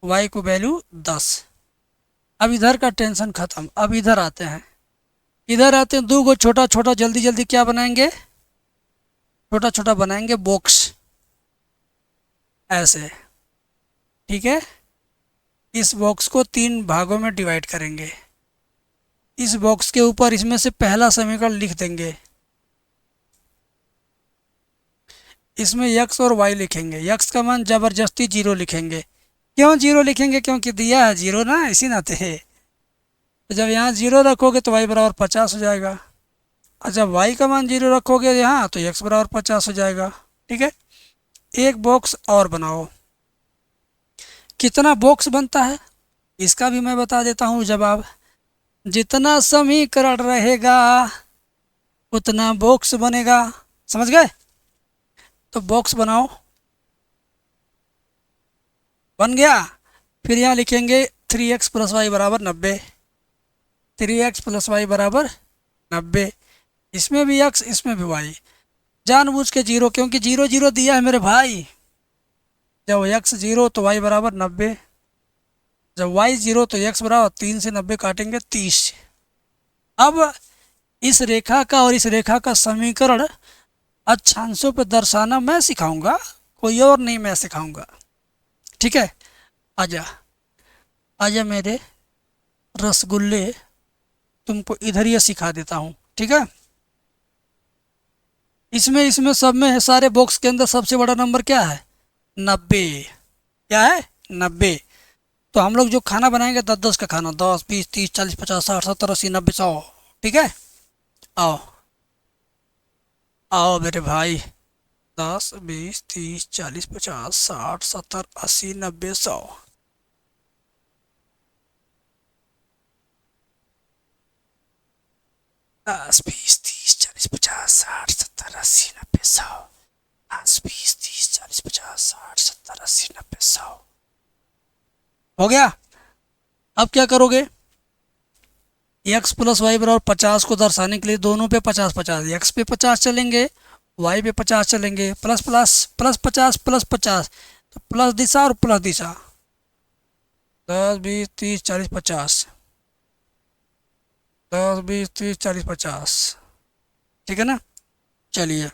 y को वैल्यू 10। अब इधर का टेंशन खत्म। अब इधर आते हैं, इधर आते हैं, दो को छोटा छोटा जल्दी जल्दी क्या बनाएंगे, छोटा छोटा बनाएंगे बॉक्स, ऐसे, ठीक है। इस बॉक्स को 3 भागों में डिवाइड करेंगे। इस बॉक्स के ऊपर इसमें से पहला समीकरण लिख देंगे, इसमें x और y लिखेंगे। x का मान ज़बरदस्ती 0 लिखेंगे। क्यों 0 लिखेंगे, क्योंकि दिया है 0 ना, इसी नाते है। तो जब यहाँ 0 रखोगे तो y बराबर 50 हो जाएगा, और जब y का मान 0 रखोगे यहाँ तो x बराबर 50 हो जाएगा, ठीक है। एक बॉक्स और बनाओ। कितना बॉक्स बनता है इसका भी मैं बता देता हूँ जवाब। जितना समीकरण रहेगा उतना बॉक्स बनेगा, समझ गए। तो बॉक्स बनाओ, बन गया। फिर यहाँ लिखेंगे 3x + y बराबर 90, 3x + y बराबर 90। इसमें भी x, इसमें भी y, जानबूझ के 0, क्योंकि 0 0 दिया है मेरे भाई। जब x 0 तो y बराबर 90, जब y 0 तो x बराबर 3 से 90 काटेंगे 30। अब इस रेखा का और इस रेखा का समीकरण अक्षांशों पर दर्शाना मैं सिखाऊंगा, कोई और नहीं मैं सिखाऊंगा, ठीक है। आजा आजा मेरे रसगुल्ले, तुमको इधर ही सिखा देता हूँ, ठीक है। इसमें सब में है, सारे बॉक्स के अंदर सबसे बड़ा नंबर क्या है, 90। क्या है, 90। तो हम लोग जो खाना बनाएंगे 10-10 का खाना, 10, 20, 30, 40, 50, 60, 70, 80, 90, 100, ठीक है। आओ आओ मेरे भाई, 10, 20, 30, 40, 50, 60, 70, 80, 90, 100। 10, 20, 30, 40, 50, 60, 70, 80, 90, 100। 10, 20, 30, 40, 50, 60, 70, 80, 90, 100 हो गया। अब क्या करोगे, x + y बराबर 50 को दर्शाने के लिए दोनों पे 50 50, x पे 50 चलेंगे, y पे 50 चलेंगे, प्लस प्लस प्लस 50 प्लस 50, तो प्लस दिशा और प्लस दिशा, 10, 20, 30, 40, 50, 10, 20, 30, 40, 50, ठीक है ना। चलिए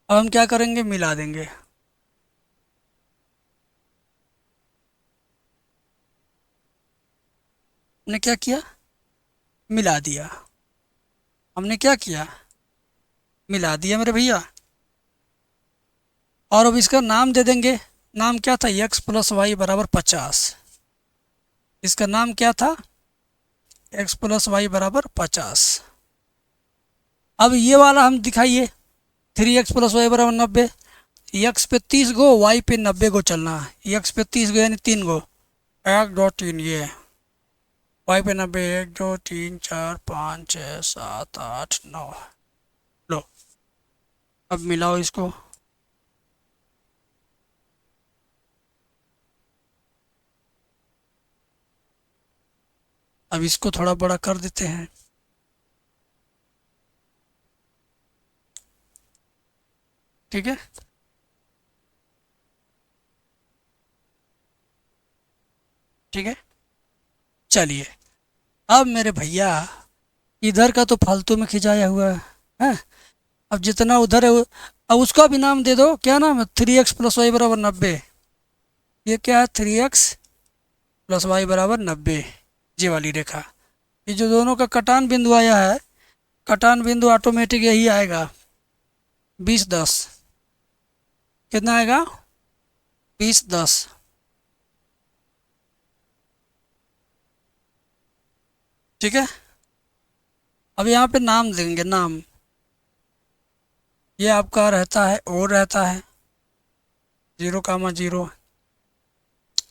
अब हम क्या करेंगे, मिला देंगे। हमने क्या किया, मिला दिया। हमने क्या किया, मिला दिया मेरे भैया। और अब इसका नाम दे देंगे। नाम क्या था, x + y बराबर 50। इसका नाम क्या था, x + y बराबर 50। अब ये वाला हम दिखाइए, 3x + y बराबर 90। x पे 30 गो, y पे 90 गो चलना है। x पे 30 गो यानी 3 गो, 1 2 3, ये y पे 90, 1 2 3 4 5 6 7 8 9। लो अब मिलाओ इसको। अब इसको थोड़ा बड़ा कर देते हैं, ठीक है। ठीक है, चलिए अब मेरे भैया इधर का तो फालतू में खिंचाया हुआ है। अब जितना उधर है अब उसका भी नाम दे दो। क्या नाम है, 3x + y बराबर 90। ये क्या है, 3x + y बराबर 90। ये वाली रेखा, ये जो दोनों का कटान बिंदु आया है, कटान बिंदु ऑटोमेटिक यही आएगा, 20 10। कितना आएगा 20 10। ठीक है। अब यहाँ पे नाम देंगे, नाम ये आपका रहता है और रहता है 0 0।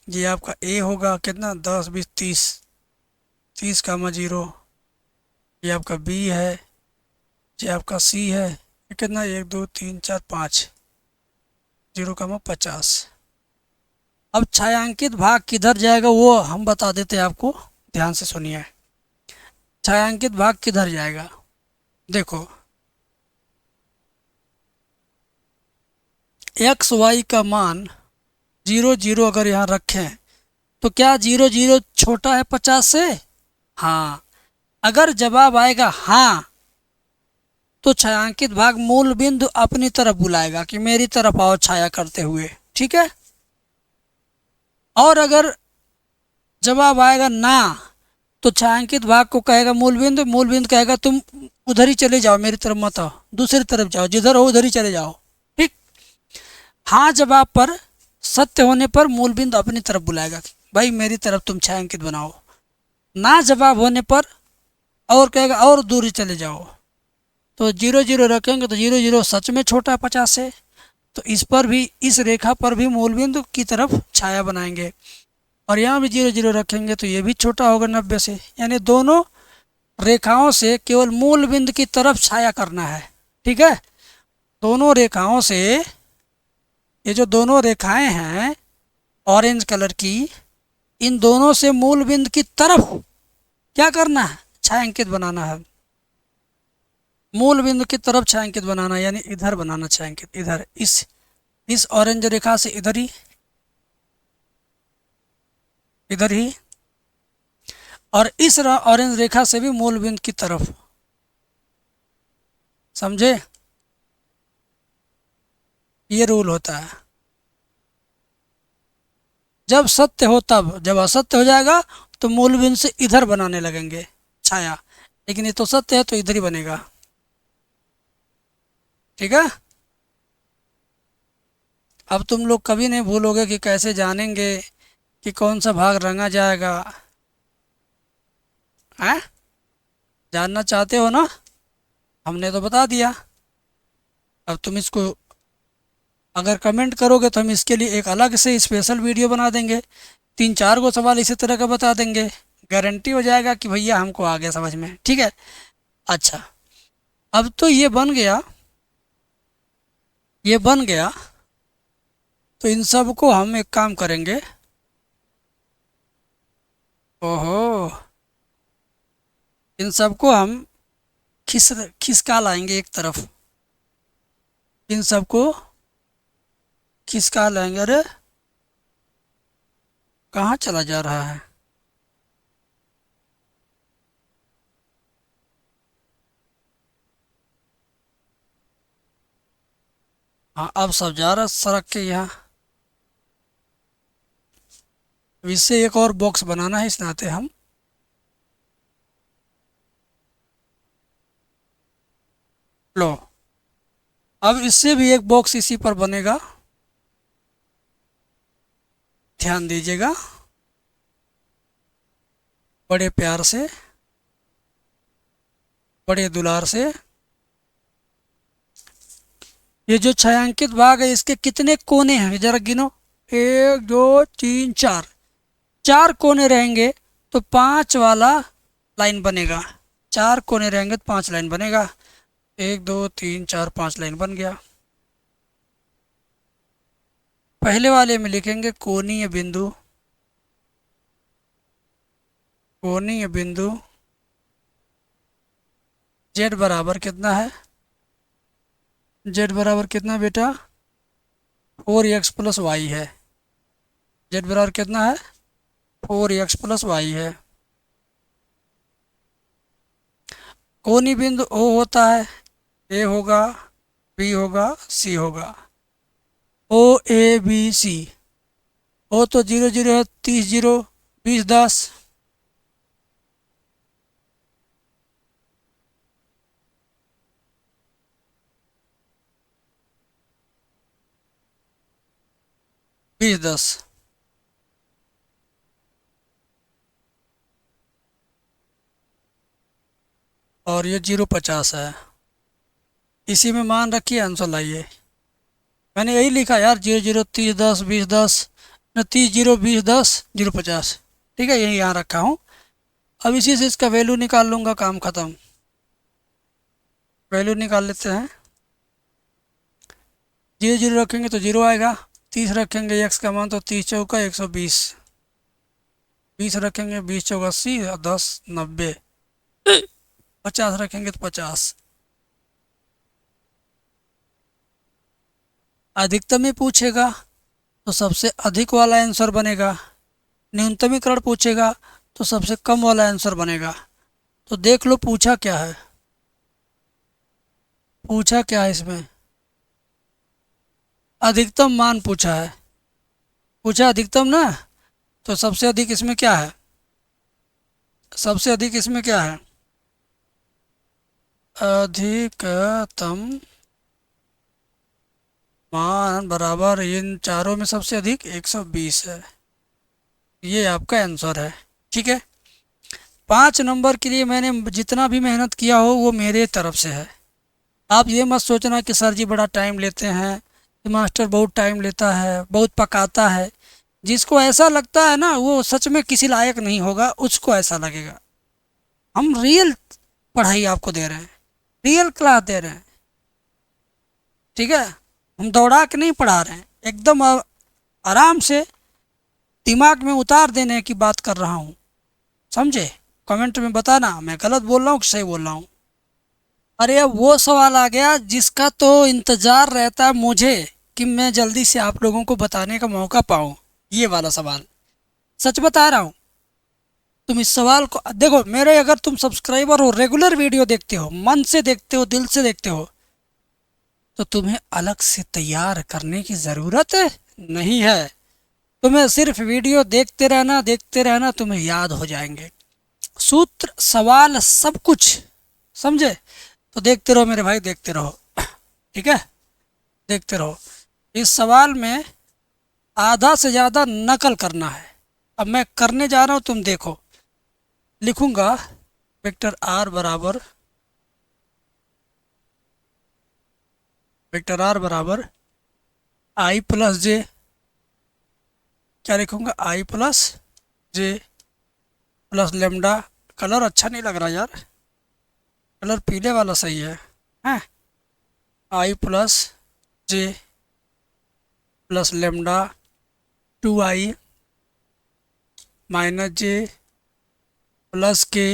ये आपका ए होगा कितना 10 20 30, 30 0। ये आपका बी है, ये आपका सी है, ये कितना 1 2 3 4 5, 0 50। अब छायांकित भाग किधर जाएगा वो हम बता देते हैं आपको, ध्यान से सुनिए। छायांकित भाग किधर जाएगा, देखो एक्स वाई का मान 0 0 अगर यहाँ रखें तो क्या 0 0 छोटा है 50 से? हाँ। अगर जवाब आएगा हाँ तो छायांकित भाग मूल बिंदु अपनी तरफ बुलाएगा कि मेरी तरफ आओ छाया करते हुए। ठीक है। और अगर जवाब आएगा ना तो छायांकित भाग को कहेगा मूल बिंदु, मूल बिंदु कहेगा तुम उधर ही चले जाओ, मेरी तरफ मत आओ, दूसरी तरफ जाओ, जिधर हो उधर ही चले जाओ। ठीक। हाँ जवाब पर, सत्य होने पर मूल बिंदु अपनी तरफ बुलाएगा, भाई मेरी तरफ तुम छायांकित बनाओ। ना जवाब होने पर और कहेगा और दूर चले जाओ। तो 0 0 रखेंगे तो 0 0 सच में छोटा है 50 से, तो इस पर भी, इस रेखा पर भी मूल बिंदु की तरफ छाया बनाएंगे। और यहाँ भी 0 0 रखेंगे तो ये भी छोटा होगा 90 से, यानी दोनों रेखाओं से केवल मूल बिंदु की तरफ छाया करना है। ठीक है। दोनों रेखाओं से, ये जो दोनों रेखाएं हैं ऑरेंज कलर की, इन दोनों से मूल बिंदु की तरफ क्या करना है, छायांकित बनाना है। मूल बिंदु की तरफ छायांकित बनाना यानी इधर बनाना छायांकित, इधर इस ऑरेंज रेखा से इधर ही, इधर ही, और इस ऑरेंज रेखा से भी मूल बिंदु की तरफ। समझे? ये रूल होता है। जब सत्य हो तब, जब असत्य हो जाएगा तो मूल बिंदु से इधर बनाने लगेंगे छाया, लेकिन ये तो सत्य है तो इधर ही बनेगा। ठीक है। अब तुम लोग कभी नहीं भूलोगे कि कैसे जानेंगे कि कौन सा भाग रंगा जाएगा। हैं? जानना चाहते हो ना? हमने तो बता दिया। अब तुम इसको अगर कमेंट करोगे तो हम इसके लिए एक अलग से स्पेशल वीडियो बना देंगे, 3 4 गो सवाल इसी तरह का बता देंगे, गारंटी हो जाएगा कि भैया हमको आ गया समझ में। ठीक है। अच्छा, अब तो ये बन गया, ये बन गया, तो इन सब को हम एक काम करेंगे। ओहो, इन सबको हम खिसका लाएंगे एक तरफ, इन सबको खिसका लाएंगे। अरे कहाँ चला जा रहा है? हाँ अब सब जा रहा है सड़क के यहाँ। इससे एक और बॉक्स बनाना है इस नाते हम, लो अब इससे भी एक बॉक्स इसी पर बनेगा, ध्यान दीजिएगा बड़े प्यार से, बड़े दुलार से। ये जो छायांकित भाग है इसके कितने कोने हैं जरा गिनो, 1 2 3 4, 4 कोने रहेंगे तो 5 वाला लाइन बनेगा, 4 कोने रहेंगे तो 5 लाइन बनेगा, 1 2 3 4 5 लाइन बन गया। पहले वाले में लिखेंगे कोणीय बिंदु, कोणीय बिंदु z बराबर कितना है, z बराबर कितना बेटा 4x+y है, z बराबर कितना है 4x+y है। कोणीय बिंदु O होता है, A होगा, B होगा, C होगा, O A B C। O तो 0 0 है, 30 0, 20 10। 20 10। और ये 0 50 है। इसी में मान रखिए, आंसर लाइए। मैंने यही लिखा यार, 0 0 30 10 20 10, न 30 0 20 10 0 50। ठीक है, यही यहाँ रखा हूँ। अब इसी से इसका वैल्यू निकाल लूँगा, काम ख़त्म। वैल्यू निकाल लेते हैं। 0 0 रखेंगे तो 0 आएगा। 30 रखेंगे x का मान तो 30 चौका 120। 20 रखेंगे 20 चौका 80 और 10 90। 50 रखेंगे तो 50। अधिकतम ही पूछेगा तो सबसे अधिक वाला आंसर बनेगा। न्यूनतमीकरण पूछेगा तो सबसे कम वाला आंसर बनेगा। तो देख लो पूछा क्या है। पूछा क्या है इसमें? अधिकतम मान पूछा है। पूछा अधिकतम ना, तो सबसे अधिक इसमें क्या है? सबसे अधिक इसमें क्या है? अधिकतम मान बराबर इन चारों में सबसे अधिक 120 है। ये आपका आंसर है। ठीक है, 5 नंबर के लिए मैंने जितना भी मेहनत किया हो वो मेरे तरफ से है। आप ये मत सोचना कि सर जी बड़ा टाइम लेते हैं, कि मास्टर बहुत टाइम लेता है, बहुत पकाता है। जिसको ऐसा लगता है ना, वो सच में किसी लायक नहीं होगा, उसको ऐसा लगेगा। हम रियल पढ़ाई आपको दे रहे हैं, रियल क्लास दे रहे हैं। ठीक है, हम दौड़ा के नहीं पढ़ा रहे हैं, एकदम आराम से दिमाग में उतार देने की बात कर रहा हूँ। समझे? कमेंट में बताना मैं गलत बोल रहा हूँ कि सही बोल रहा हूँ। अरे अब वो सवाल आ गया जिसका तो इंतज़ार रहता है मुझे, कि मैं जल्दी से आप लोगों को बताने का मौका पाऊँ। ये वाला सवाल, सच बता रहा हूँ। तुम इस सवाल को देखो, मेरे अगर तुम सब्सक्राइबर हो, रेगुलर वीडियो देखते हो, मन से देखते हो, दिल से देखते हो, तो तुम्हें अलग से तैयार करने की ज़रूरत नहीं है। तुम्हें सिर्फ वीडियो देखते रहना, तुम्हें याद हो जाएंगे सूत्र, सवाल, सब कुछ। समझे? तो देखते रहो मेरे भाई, देखते रहो। ठीक है, देखते रहो। इस सवाल में आधा से ज़्यादा नकल करना है। अब मैं करने जा रहा हूँ, तुम देखो। लिखूंगा वेक्टर आर बराबर, वेक्टर आर बराबर आई प्लस जे। क्या लिखूंगा? आई प्लस जे प्लस लेमडा। कलर अच्छा नहीं लग रहा यार, कलर पीले वाला सही है। हैं? आई प्लस जे प्लस लेमडा 2i माइनस जे प्लस के।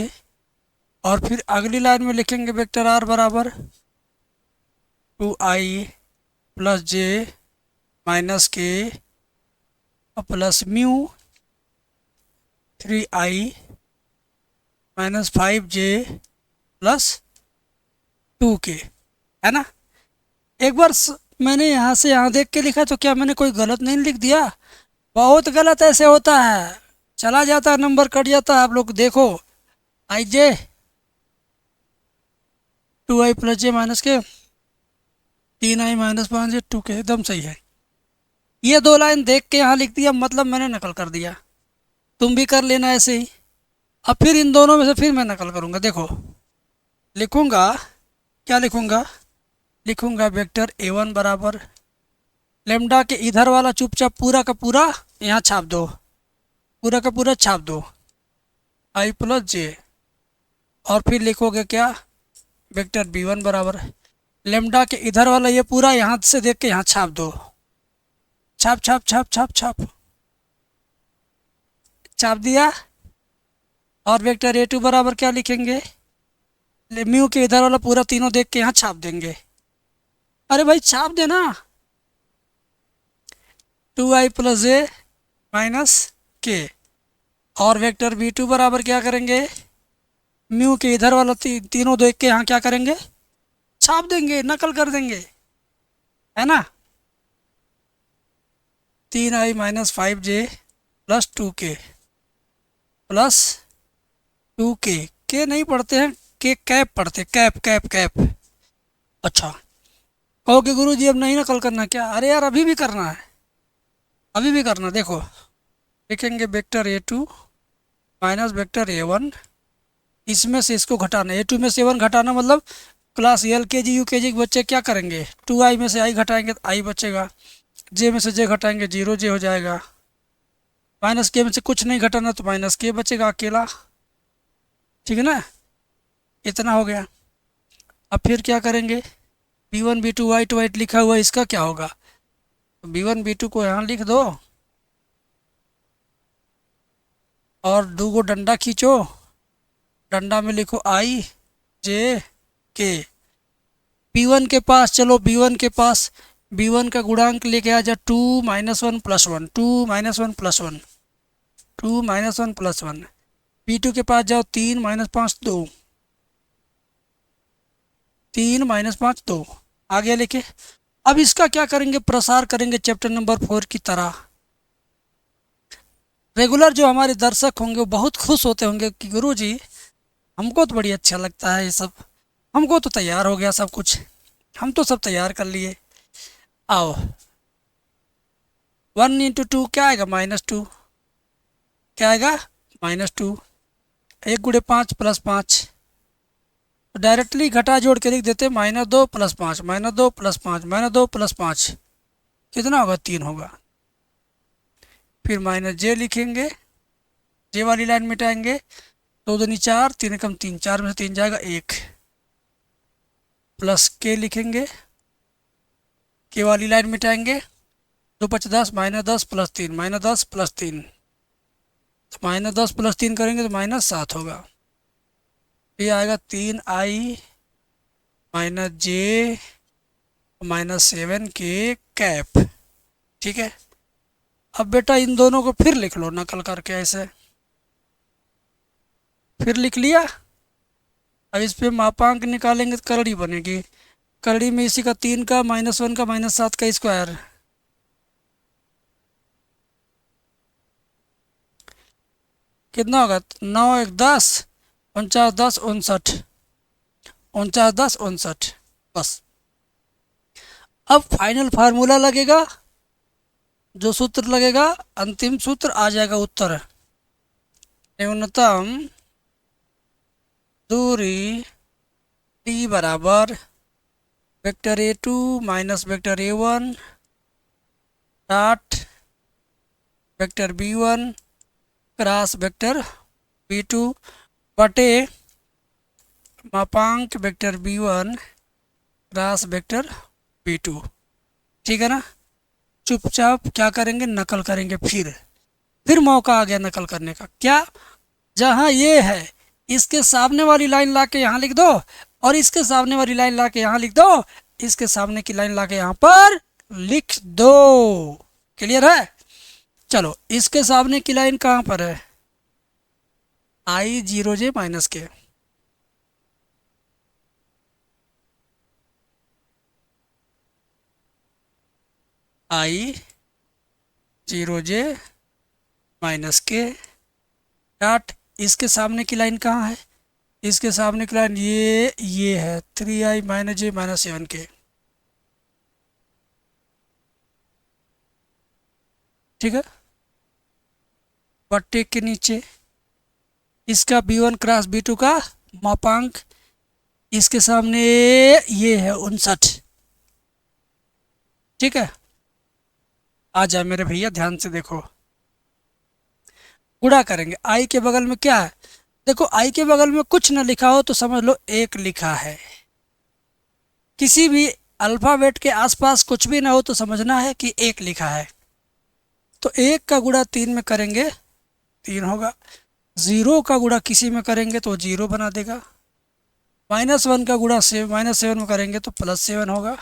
और फिर अगली लाइन में लिखेंगे वेक्टर आर बराबर 2i प्लस जे माइनस के और plus mu 3i minus 5j plus 2k। है ना? एक बार मैंने यहाँ से यहाँ देख के लिखा, तो क्या मैंने कोई गलत नहीं लिख दिया? बहुत गलत ऐसे होता है, चला जाता है, नंबर कट जाता है। आप लोग देखो, आई जे 2i प्लस जे माइनस के 3i माइनस 5j 2k, एकदम सही है। ये 2 लाइन देख के यहाँ लिख दिया, मतलब मैंने नकल कर दिया। तुम भी कर लेना ऐसे ही। अब फिर इन दोनों में से फिर मैं नकल करूँगा। देखो, लिखूँगा, क्या लिखूँगा? लिखूँगा वेक्टर a1 बराबर लेमडा के इधर वाला चुपचाप पूरा का पूरा यहाँ छाप दो, पूरा का पूरा छाप दो, आई प्लस जे। और फिर लिखोगे क्या? वेक्टर b1 बराबर लेमडा के इधर वाला ये पूरा यहाँ से देख के यहाँ छाप दो, छाप छाप छाप छाप छाप, छाप दिया। और वेक्टर a2 बराबर क्या लिखेंगे? म्यू के इधर वाला पूरा तीनों देख के यहाँ छाप देंगे। अरे भाई छाप देना। 2i प्लस जे माइनस के। और वेक्टर b2 बराबर क्या करेंगे? म्यू के इधर वाला तीनों देख के यहाँ क्या करेंगे? छाप देंगे, नकल कर देंगे। है ना? 3i minus 5j plus 2k plus 2k। के नहीं पढ़ते हैं, के कैप पढ़ते, कैप कैप कैप। अच्छा, कहोगे गुरु जी अब नहीं नकल करना क्या? अरे यार अभी भी करना है। अभी भी करना, देखो लिखेंगे vector A2 minus vector A1, इसमें से इसको घटाना, A2 में से A1 घटाना मतलब क्लास LKG UKG के बच्चे क्या करेंगे, 2i में से i घटाएंगे तो i बचेगा, j में से j घटाएंगे 0j हो जाएगा, माइनस के में से कुछ नहीं घटाना तो माइनस के बचेगा अकेला, ठीक है ना। इतना हो गया। अब फिर क्या करेंगे, B1 B2 वाइट वाइट लिखा हुआ है, इसका क्या होगा, तो B1 B2 को यहाँ लिख दो और दो गो डंडा खींचो, डंडा में लिखो IJK। B1 के पास चलो, B1 के पास B1 का गुणांक लेके आ जा 2 minus 1 plus 1, 2 minus 1 plus 1, 2 minus 1 plus 1। B2 के पास जाओ, 3 माइनस 5 2, 3 माइनस 5 2, आगे लिखे। अब इसका क्या करेंगे, प्रसार करेंगे चैप्टर नंबर 4 की तरह। रेगुलर जो हमारे दर्शक होंगे वो बहुत खुश होते होंगे कि गुरुजी हमको तो बड़ी अच्छा लगता है ये सब, हमको तो तैयार हो गया सब कुछ, हम तो सब तैयार कर लिए। आओ 1 इंटू 2 क्या आएगा, -2, क्या आएगा -2, 1 गुणे 5 प्लस 5, तो डायरेक्टली घटा जोड़ के लिख देते -2 प्लस 5, -2 प्लस 5, -2 प्लस 5 कितना होगा, 3 होगा। फिर माइनस जे लिखेंगे, जे वाली लाइन मिटाएंगे, 2 दूनी 4, 3 एकम 3, 4 में से 3 जाएगा 1, प्लस के लिखेंगे, के वाली लाइन मिटाएंगे, 2 5 10, -10 प्लस 3, -10 प्लस 3, तो -10 प्लस 3 करेंगे तो -7 होगा। ये आएगा 3i माइनस जे -7 के कैप, ठीक है। अब बेटा इन दोनों को फिर लिख लो नकल करके ऐसे, फिर लिख लिया। अब इस पे मापांक निकालेंगे तो करड़ी बनेगी, करड़ी में इसी का 3 का -1 का -7 का स्क्वायर, कितना होगा, 9 1 10, 49 10 59, 49 10 59, बस। अब फाइनल फार्मूला लगेगा, जो सूत्र लगेगा अंतिम सूत्र आ जाएगा उत्तर, न्यूनतम दूरी t बराबर vector A2 minus vector A1 dot vector B1 cross vector B2 बटे मापांक vector B1 cross vector B2, ठीक है ना। चुपचाप क्या करेंगे, नकल करेंगे। फिर मौका आ गया नकल करने का, क्या, जहाँ ये है इसके सामने वाली लाइन ला के यहाँ लिख दो, और इसके सामने वाली लाइन ला के यहाँ लिख दो, इसके सामने की लाइन ला के यहाँ पर लिख दो। क्लियर है, चलो इसके सामने की लाइन कहाँ पर है, I0j माइनस के, I0j माइनस के डॉट, इसके सामने की लाइन कहाँ है, इसके सामने की लाइन ये है 3i माइनस जे माइनस 7 के, ठीक है। बट्टे के नीचे इसका B1 क्रॉस B2 का मापांक, इसके सामने ये है 59, ठीक है। आ जाए मेरे भैया ध्यान से देखो, गुणा करेंगे, आई के बगल में क्या है, देखो आई के बगल में कुछ ना लिखा हो तो समझ लो 1 लिखा है, किसी भी अल्फ़ाबेट के आसपास कुछ भी ना हो तो समझना है कि 1 लिखा है। तो 1 का गुणा 3 में करेंगे 3 होगा, 0 का गुणा किसी में करेंगे तो 0 बना देगा, -1 का गुणा -7 में करेंगे तो +7 होगा,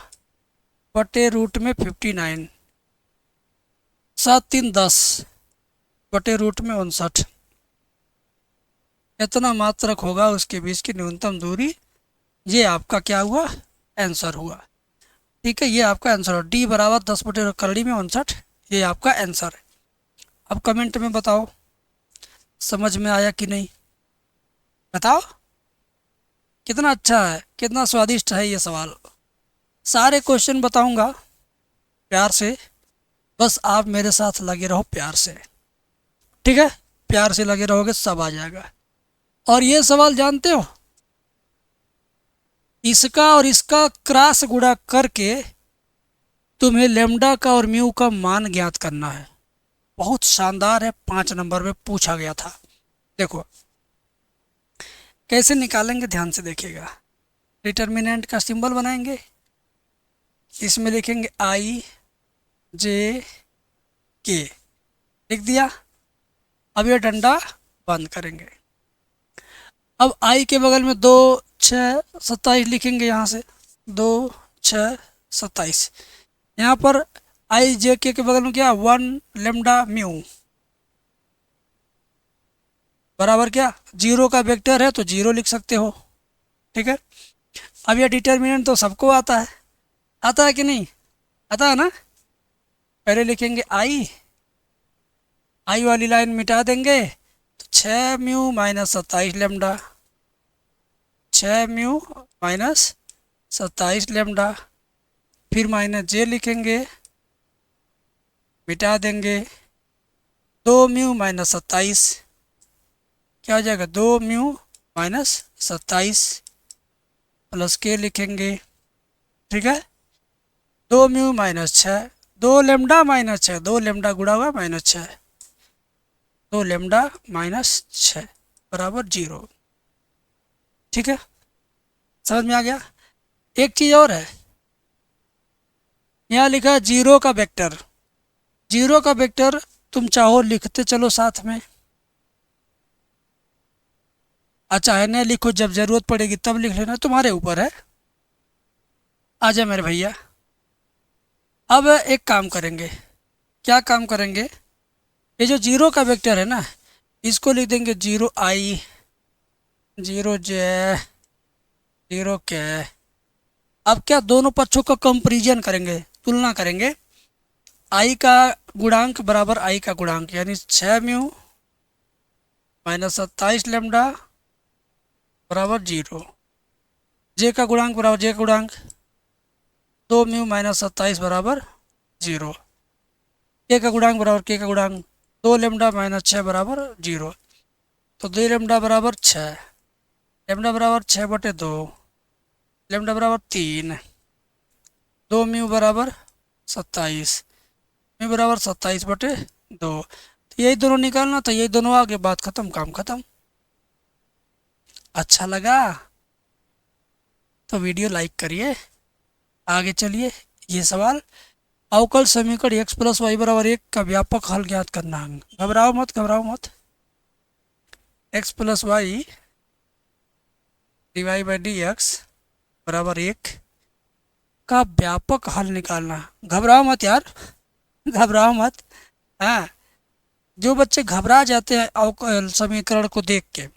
बटे रूट में 59, 7 3 10 बटे रूट में 59, इतना मात्रक होगा उसके बीच की न्यूनतम दूरी। ये आपका क्या हुआ, आंसर हुआ, ठीक है। ये आपका आंसर है, डी बराबर 10 बटे करड़ी में 59, ये आपका आंसर है। अब कमेंट में बताओ समझ में आया कि नहीं, बताओ कितना अच्छा है, कितना स्वादिष्ट है ये सवाल। सारे क्वेश्चन बताऊंगा प्यार से, बस आप मेरे साथ लगे रहो प्यार से, ठीक है, प्यार से लगे रहोगे सब आ जाएगा। और ये सवाल जानते हो, इसका और इसका क्रॉस गुणा करके तुम्हें लेमडा का और म्यू का मान ज्ञात करना है। बहुत शानदार है, 5 नंबर में पूछा गया था। देखो कैसे निकालेंगे, ध्यान से देखिएगा। डिटर्मिनेंट का सिंबल बनाएंगे, इसमें लिखेंगे आई जे के, लिख दिया। अब ये डंडा बंद करेंगे। अब आई के बगल में 2 6 27 लिखेंगे, यहाँ से 2 6 27। यहाँ पर आई जे के बगल में क्या, 1 लेमडा म्यू बराबर क्या, 0 का वेक्टर है तो 0 लिख सकते हो, ठीक है। अब यह डिटर्मिनेंट तो सबको आता है कि नहीं, आता है ना। पहले लिखेंगे आई वाली लाइन मिटा देंगे तो 6 mu minus 27 lambda, 6 mu minus 27 lambda, फिर माइनस जे लिखेंगे, मिटा देंगे, 2 म्यू माइनस 27, क्या हो जाएगा, 2 म्यू माइनस 27 प्लस के लिखेंगे, ठीक है। 2 mu minus 6, 2 lambda minus 6, 2 lambda गुणा हुआ माइनस 6, 2 लेमडा माइनस 6 बराबर 0, ठीक है। समझ में आ गया। एक चीज़ और है, यहाँ लिखा है 0 का वेक्टर। 0 का वेक्टर तुम चाहो लिखते चलो साथ में, अच्छा है नहीं लिखो, जब ज़रूरत पड़ेगी तब लिख लेना, तुम्हारे ऊपर है। आजा मेरे भैया। अब एक काम करेंगे, क्या काम करेंगे, ये जो 0 का वेक्टर है ना, इसको लिख देंगे 0 आई, 0 जे, 0 के। अब क्या, दोनों पक्षों का कंपेरिजन करेंगे, तुलना करेंगे। आई का गुणांक बराबर आई का गुणांक, यानी 6 म्यू माइनस 27 लेमडा बराबर 0। जे का गुणांक बराबर जे का गुणांक, 2 म्यू माइनस 27 बराबर 0। के का गुणांक बराबर के का गुणांक, 2 लेमडा माइनस 6 बराबर 0। तो 2 लेमडा बराबर 6, लेमडा बराबर 6 बटे 2, लेमडा बराबर 3, 2 म्यू बराबर 27, म्यू बराबर 27 बटे 2। तो यही दोनों निकालना था, यही दोनों आगे, बात खत्म, काम खत्म। अच्छा लगा तो वीडियो लाइक करिए, आगे चलिए। ये सवाल, अवकल समीकरण x प्लस वाई बराबर 1 का व्यापक हल ज्ञात करना है। घबराओ मत, घबराओ मत। x plus y d y by d x बराबर 1 का व्यापक हल निकालना। घबराओ मत यार, घबराओ मत। हाँ, जो बच्चे घबरा जाते हैं अवकल समीकरण को देख के,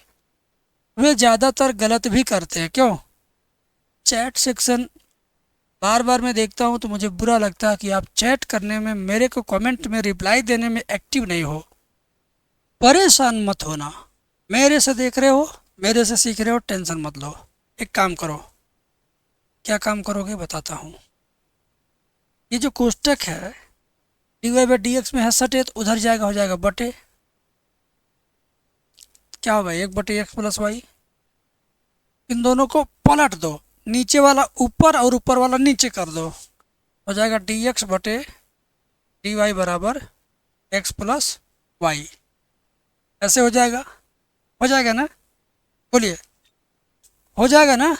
वे ज़्यादातर गलत भी करते हैं। क्यों? चैट सेक्शन बार बार मैं देखता हूँ तो मुझे बुरा लगता है कि आप चैट करने में, मेरे को कमेंट में रिप्लाई देने में एक्टिव नहीं हो। परेशान मत होना, मेरे से देख रहे हो, मेरे से सीख रहे हो, टेंशन मत लो। एक काम करो, क्या काम करोगे बताता हूँ। ये जो कोष्टक है d y by d x में है सटे, तो उधर जाएगा, हो जाएगा बटे, क्या होगा 1/x प्लस वाई। इन दोनों को पलट दो, नीचे वाला ऊपर और ऊपर वाला नीचे कर दो, हो जाएगा dx बटे dy बराबर x प्लस वाई। ऐसे हो जाएगा, हो जाएगा ना, बोलिए, हो जाएगा ना,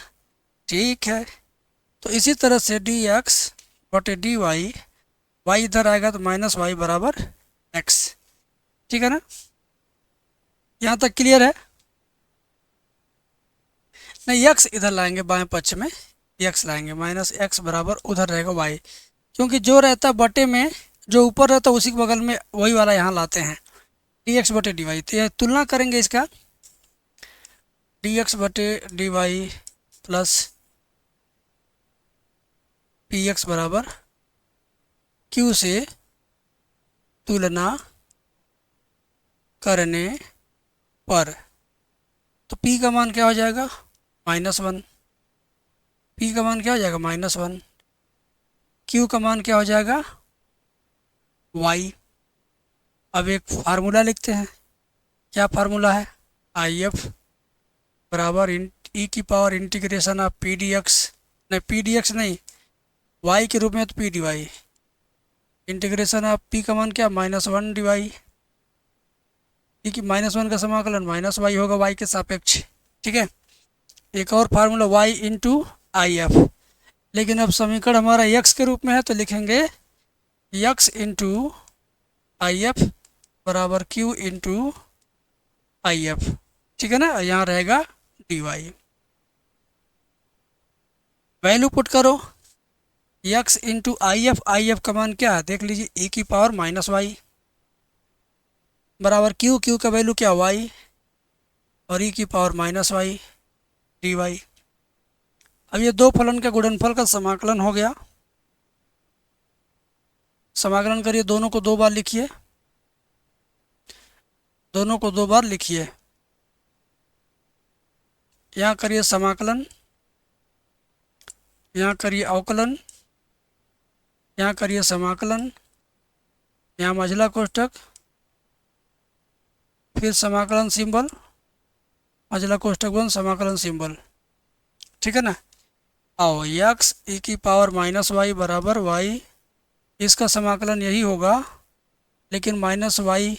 ठीक है। तो इसी तरह से dx बटे dy, वाई इधर आएगा तो माइनस वाई बराबर x, ठीक है ना। यहाँ तक क्लियर है? नहीं, x इधर लाएंगे बाएं पक्ष में, x लाएंगे, माइनस x बराबर उधर रहेगा y, क्योंकि जो रहता है बटे में, जो ऊपर रहता है उसी के बगल में वही वाला यहाँ लाते हैं, dx बटे dy। तो यह तुलना करेंगे इसका, dx बटे dy प्लस px बराबर q से तुलना करने पर, तो p का मान क्या हो जाएगा, -1, p का मान क्या हो जाएगा, -1, q का मान क्या हो जाएगा, वाई। अब एक फार्मूला लिखते हैं। क्या फार्मूला है? आई एफ बराबर ई की power integration of P d x, नहीं पी डी एक्स नहीं, वाई के रूप में तो P d y, integration of P का मान क्या, -1 डी वाई, पी की -1 का समाकलन माइनस वाई होगा वाई के सापेक्ष। ठीक है। एक और formula y into i f, लेकिन अब समीकरण हमारा यक्स के रूप में है तो लिखेंगे यक्स इंटू आई एफ बराबर क्यू इंटू आई एफ। ठीक है ना, यहाँ रहेगा डी वाई। वैल्यू पुट करो, यक्स इंटू आई एफ का मान क्या है देख लीजिए, ई की पावर -वाई बराबर क्यू का वैल्यू क्या, वाई, और ई की पावर -वाई डी वाई। अब ये दो फलन के गुणनफल का समाकलन हो गया। समाकलन करिए, दोनों को दो बार लिखिए, दोनों को दो बार लिखिए। यहाँ करिए समाकलन, यहाँ करिए अवकलन, यहाँ करिए समाकलन, यहाँ मझला कोष्ठक, फिर समाकलन सिंबल, मझला कोष्ठक बंद, समाकलन सिंबल। ठीक है ना। आओ यक्स ई की पावर -वाई बराबर वाई, इसका समाकलन यही होगा, लेकिन -वाई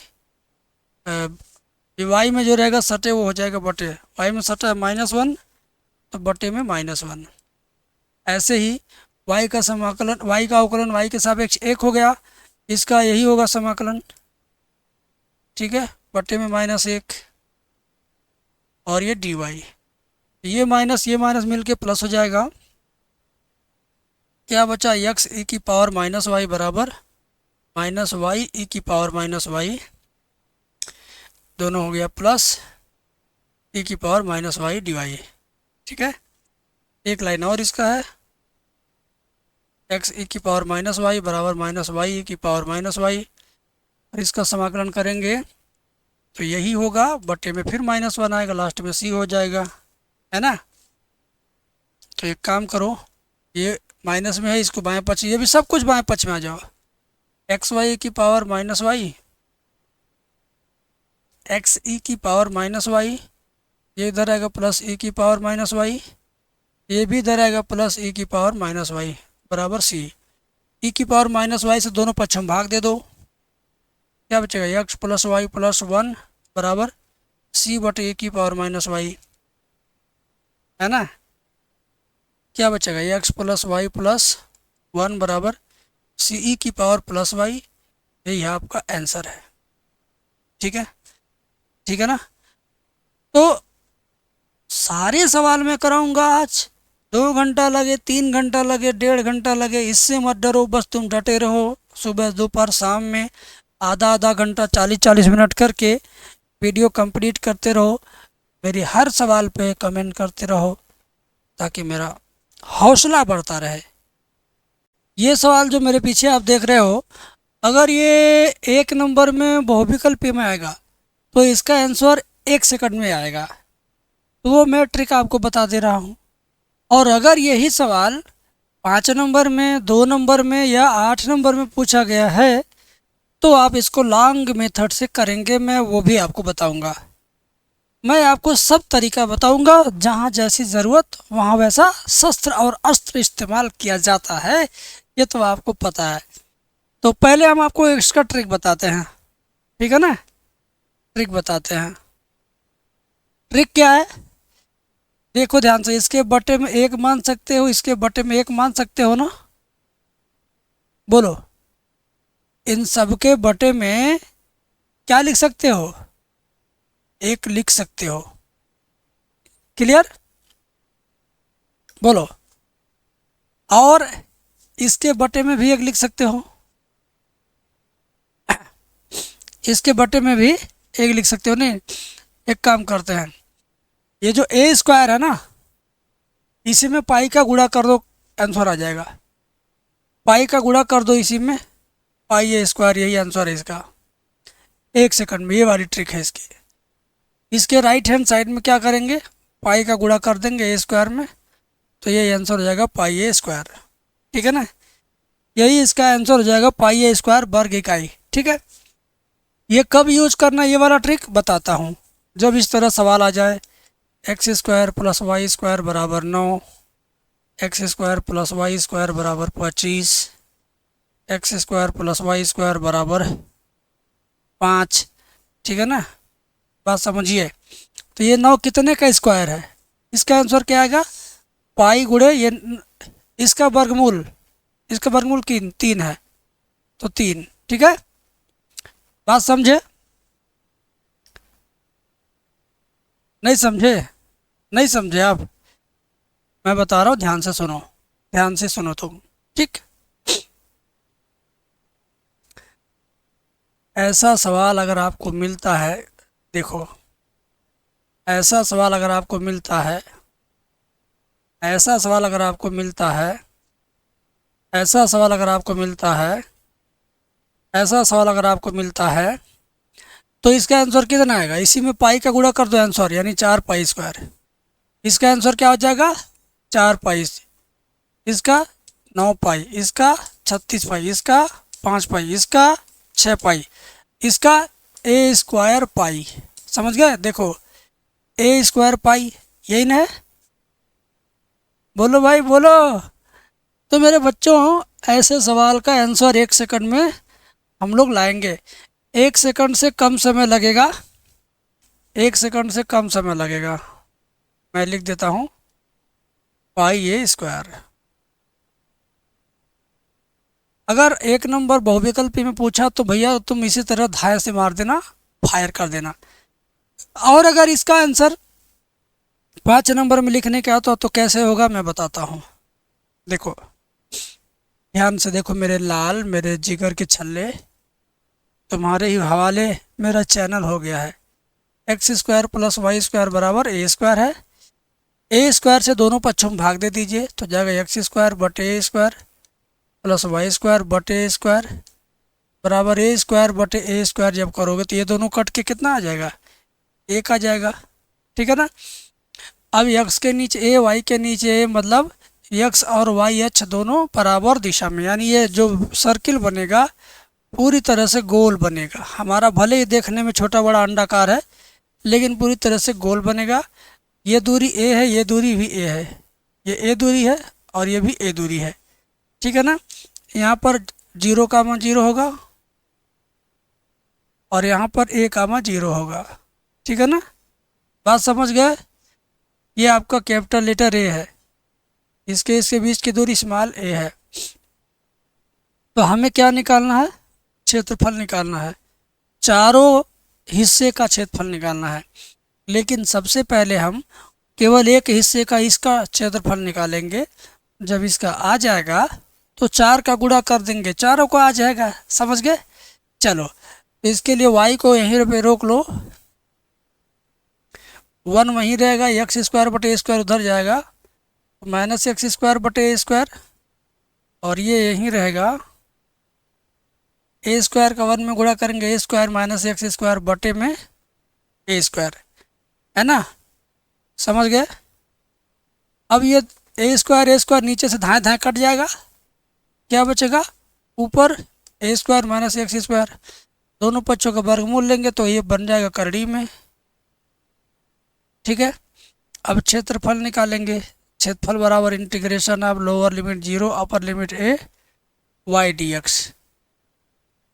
वाई में जो रहेगा सटे वो हो जाएगा बटे, वाई में सटा है -1 तो बटे में -1। ऐसे ही वाई का समाकलन, वाई का अवकलन वाई के सापेक्ष 1 हो गया, इसका यही होगा समाकलन। ठीक है, बटे में -1, और ये डी वाई, ये माइनस मिलके प्लस हो जाएगा। क्या बचा, यक्स ई की पावर -वाई बराबर -वाई ई की पावर -वाई, दोनों हो गया प्लस ई की पावर -वाई डी वाई। ठीक है। एक लाइन और इसका है, एक्स ई की पावर -वाई बराबर -वाई ई की पावर -वाई, और इसका समाकलन करेंगे तो यही होगा, बटे में फिर -1 आएगा, लास्ट में सी हो जाएगा, है ना। तो एक काम करो, ये माइनस में है, इसको बाएं पक्ष, ये भी सब कुछ बाएं पक्ष में आ जाओ। एक्स वाई की पावर -वाई, एक्स ई की पावर -वाई, ये इधर आएगा प्लस ई की पावर -वाई, ये भी इधर आएगा प्लस ई की पावर -वाई बराबर सी। ई की पावर -वाई से दोनों पक्ष हम भाग दे दो, क्या बचेगा, एक्स प्लस वाई प्लस 1 बराबर सी बटे ए की पावर -वाई, है ना। क्या बचेगा, एक्स प्लस वाई प्लस 1 बराबर सी ई की पावर +वाई, यही आपका आंसर है। ठीक है, ठीक है ना। तो सारे सवाल मैं कराऊंगा आज, 2 घंटा लगे, 3 घंटा लगे, 1.5 घंटा लगे, इससे मत डरो, बस तुम डटे रहो। सुबह दोपहर शाम में आधा आधा घंटा 40-40 मिनट करके वीडियो कंप्लीट करते रहो, मेरी हर सवाल पे कमेंट करते रहो, ताकि मेरा हौसला बढ़ता रहे। ये सवाल जो मेरे पीछे आप देख रहे हो, अगर ये 1 नंबर में बहुविकल्पीय में आएगा तो इसका आंसर 1 सेकंड में आएगा, तो वो मैं ट्रिक आपको बता दे रहा हूँ। और अगर यही सवाल 5 नंबर में, 2 नंबर में या 8 नंबर में पूछा गया है तो आप इसको लॉन्ग मेथड से करेंगे, मैं वो भी आपको बताऊंगा। मैं आपको सब तरीका बताऊंगा, जहाँ जैसी ज़रूरत वहाँ वैसा शस्त्र और अस्त्र इस्तेमाल किया जाता है, ये तो आपको पता है। तो पहले हम आपको इसका ट्रिक बताते हैं, ठीक है ना। ट्रिक बताते हैं। ट्रिक क्या है, देखो ध्यान से, इसके बटे में 1 मान सकते हो, इसके बटे में 1 मान सकते हो ना, बोलो। इन सब के बटे में क्या लिख सकते हो, 1 लिख सकते हो। क्लियर, बोलो। और इसके बटे में भी 1 लिख सकते हो, इसके बटे में भी 1 लिख सकते हो। नहीं, एक काम करते हैं, ये जो a² है ना, इसी में पाई का गुणा कर दो, आंसर आ जाएगा। पाई का गुणा कर दो इसी में, पाई a², यही आंसर है इसका। 1 सेकंड में, ये वाली ट्रिक है इसकी। इसके राइट हैंड साइड में क्या करेंगे, पाई का गुणा कर देंगे a² में, तो ये आंसर हो जाएगा पाई a²। ठीक है ना। यही इसका आंसर हो जाएगा, पाई ए स्क्वायर वर्ग इकाई। ठीक है, ये कब यूज करना है ये वाला ट्रिक बताता हूँ। जब इस तरह सवाल आ जाए x square plus y square बराबर 9, x square plus y square बराबर 25, x square plus y square बराबर 5। ठीक है ना, बात समझिए। तो ये 9 कितने का स्क्वायर है, इसका आंसर क्या आएगा, पाई गुणे ये इसका वर्गमूल, इसका वर्गमूल 3 है तो 3। ठीक है, बात समझे, नहीं समझे, नहीं समझे आप, मैं बता रहा हूँ, ध्यान से सुनो, ध्यान से सुनो तुम। ठीक, ऐसा सवाल अगर आपको मिलता है, देखो ऐसा सवाल अगर आपको मिलता है, ऐसा सवाल अगर आपको मिलता है, ऐसा सवाल अगर आपको मिलता है, ऐसा सवाल अगर आपको मिलता है, तो इसका आंसर कितना आएगा, इसी में पाई का गुणा कर दो आंसर, यानी 4 पाई स्क्वायर। इसका आंसर क्या हो जाएगा, 4 पाई, इसका 9 पाई, इसका 36 पाई, इसका 5 पाई, इसका 6 पाई, इसका ए स्क्वायर पाई। समझ गए, देखो ए स्क्वायर पाई, यही ना है, बोलो भाई बोलो। तो मेरे बच्चों, ऐसे सवाल का आंसर 1 सेकंड में हम लोग लाएंगे। 1 सेकंड से कम समय लगेगा, 1 सेकंड से कम समय लगेगा। मैं लिख देता हूँ पाई ए स्क्वायर। अगर 1 नंबर बहुविकल्पी में पूछा तो भैया तुम इसी तरह धाय से मार देना, फायर कर देना। और अगर इसका आंसर 5 नंबर में लिखने का तो कैसे होगा मैं बताता हूँ। देखो ध्यान से देखो मेरे लाल, मेरे जिगर के छल्ले, तुम्हारे ही हवाले मेरा चैनल हो गया है। X square plus y square बराबर ए स्क्वायर है। ए स्क्वायर से दोनों पक्षों में भाग दे दीजिए तो जाएगा एक्स स्क्वायर बटे a square plus y square बटे ए स्क्वायर बराबर ए स्क्वायर बटे ए स्क्वायर। जब करोगे तो ये दोनों कट के कितना आ जाएगा, 1 आ जाएगा। ठीक है ना, अब एक्स के नीचे ए, वाई के नीचे ए, मतलब एक्स और वाई अक्ष दोनों बराबर दिशा में, यानी ये जो सर्किल बनेगा पूरी तरह से गोल बनेगा हमारा। भले ही देखने में छोटा बड़ा अंडाकार है लेकिन पूरी तरह से गोल बनेगा। ये दूरी ए है, ये दूरी भी ए है, ये ए दूरी है और ये भी ए दूरी है। ठीक है ना, यहाँ पर 0,0 होगा और यहाँ पर 1,0 होगा। ठीक है ना, बात समझ गए। ये आपका कैपिटल लेटर ए है, इसके बीच की दूरी स्मॉल ए है। तो हमें क्या निकालना है, क्षेत्रफल निकालना है, चारों हिस्से का क्षेत्रफल निकालना है। लेकिन सबसे पहले हम केवल एक हिस्से का इसका क्षेत्रफल निकालेंगे। जब इसका आ जाएगा तो 4 का गुणा कर देंगे, चारों को आ जाएगा। समझ गए, चलो इसके लिए y को यहीं पे रोक लो, 1 वहीं रहेगा, एक्स स्क्वायर बटे ए स्क्वायर उधर जाएगा, माइनस एक्स स्क्वायर बटे ए स्क्वायर, और ये यहीं रहेगा, ए स्क्वायर का 1 में गुणा करेंगे ए स्क्वायर माइनस एक्स स्क्वायर बटे में ए स्क्वायर, है ना, समझ गए। अब ये ए स्क्वायर नीचे से धाए धाए कट जाएगा, क्या बचेगा, ऊपर ए स्क्वायर माइनस एक्स स्क्वायर, दोनों पक्षों का वर्गमूल लेंगे तो ये बन जाएगा करड़ी में। ठीक है, अब क्षेत्रफल निकालेंगे। क्षेत्रफल बराबर integration of lower limit 0 upper limit a y d x.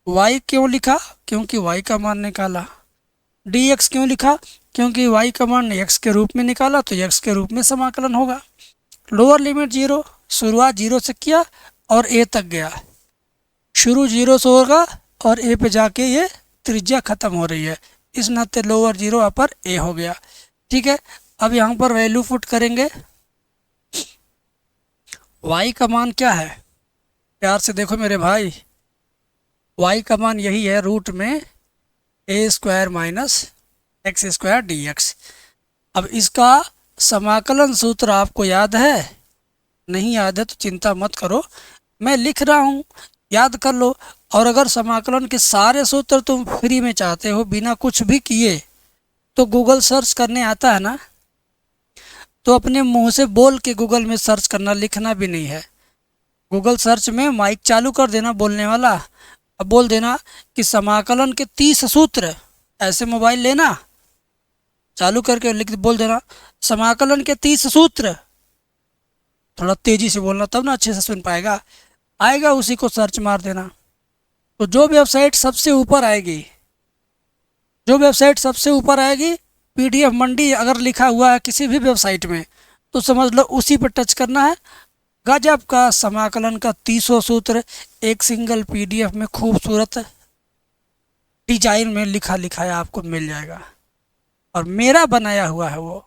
Y क्यों लिखा, क्योंकि वाई का मान निकाला। डी एक्स क्यों लिखा, क्योंकि वाई का मान एक्स के रूप में निकाला तो एक्स के रूप में समाकलन होगा। लोअर लिमिट 0, शुरुआत 0 से किया और ए तक गया, शुरू 0 से होगा और ए पे जाके ये त्रिज्या खत्म हो रही है, इस नाते लोअर 0 अपर ए हो गया। ठीक है, अब यहाँ पर वैल्यू पुट करेंगे। y का मान क्या है, प्यार से देखो मेरे भाई, y का मान यही है रूट में a square minus x square d x. अब इसका समाकलन सूत्र आपको याद है, नहीं याद है तो चिंता मत करो, मैं लिख रहा हूँ, याद कर लो। और अगर समाकलन के सारे सूत्र तुम फ्री में चाहते हो बिना कुछ भी किए तो गूगल सर्च करने आता है ना, तो अपने मुंह से बोल के गूगल में सर्च करना, लिखना भी नहीं है। गूगल सर्च में माइक चालू कर देना बोलने वाला। अब बोल देना कि समाकलन के 30 सूत्र, ऐसे मोबाइल लेना, चालू करके लिख बोल देना समाकलन के 30 सूत्र। थोड़ा तेजी से बोलना तब ना अच्छे से सुन पाएगा। आएगा उसी को सर्च मार देना। तो जो वेबसाइट सबसे ऊपर आएगी, जो वेबसाइट सबसे ऊपर आएगी, पीडीएफ मंडी अगर लिखा हुआ है किसी भी वेबसाइट में, तो समझ लो उसी पर टच करना है। गजब का समाकलन का 30 सूत्र एक सिंगल पीडीएफ में खूबसूरत डिजाइन में लिखा लिखाया आपको मिल जाएगा, और मेरा बनाया हुआ है वो।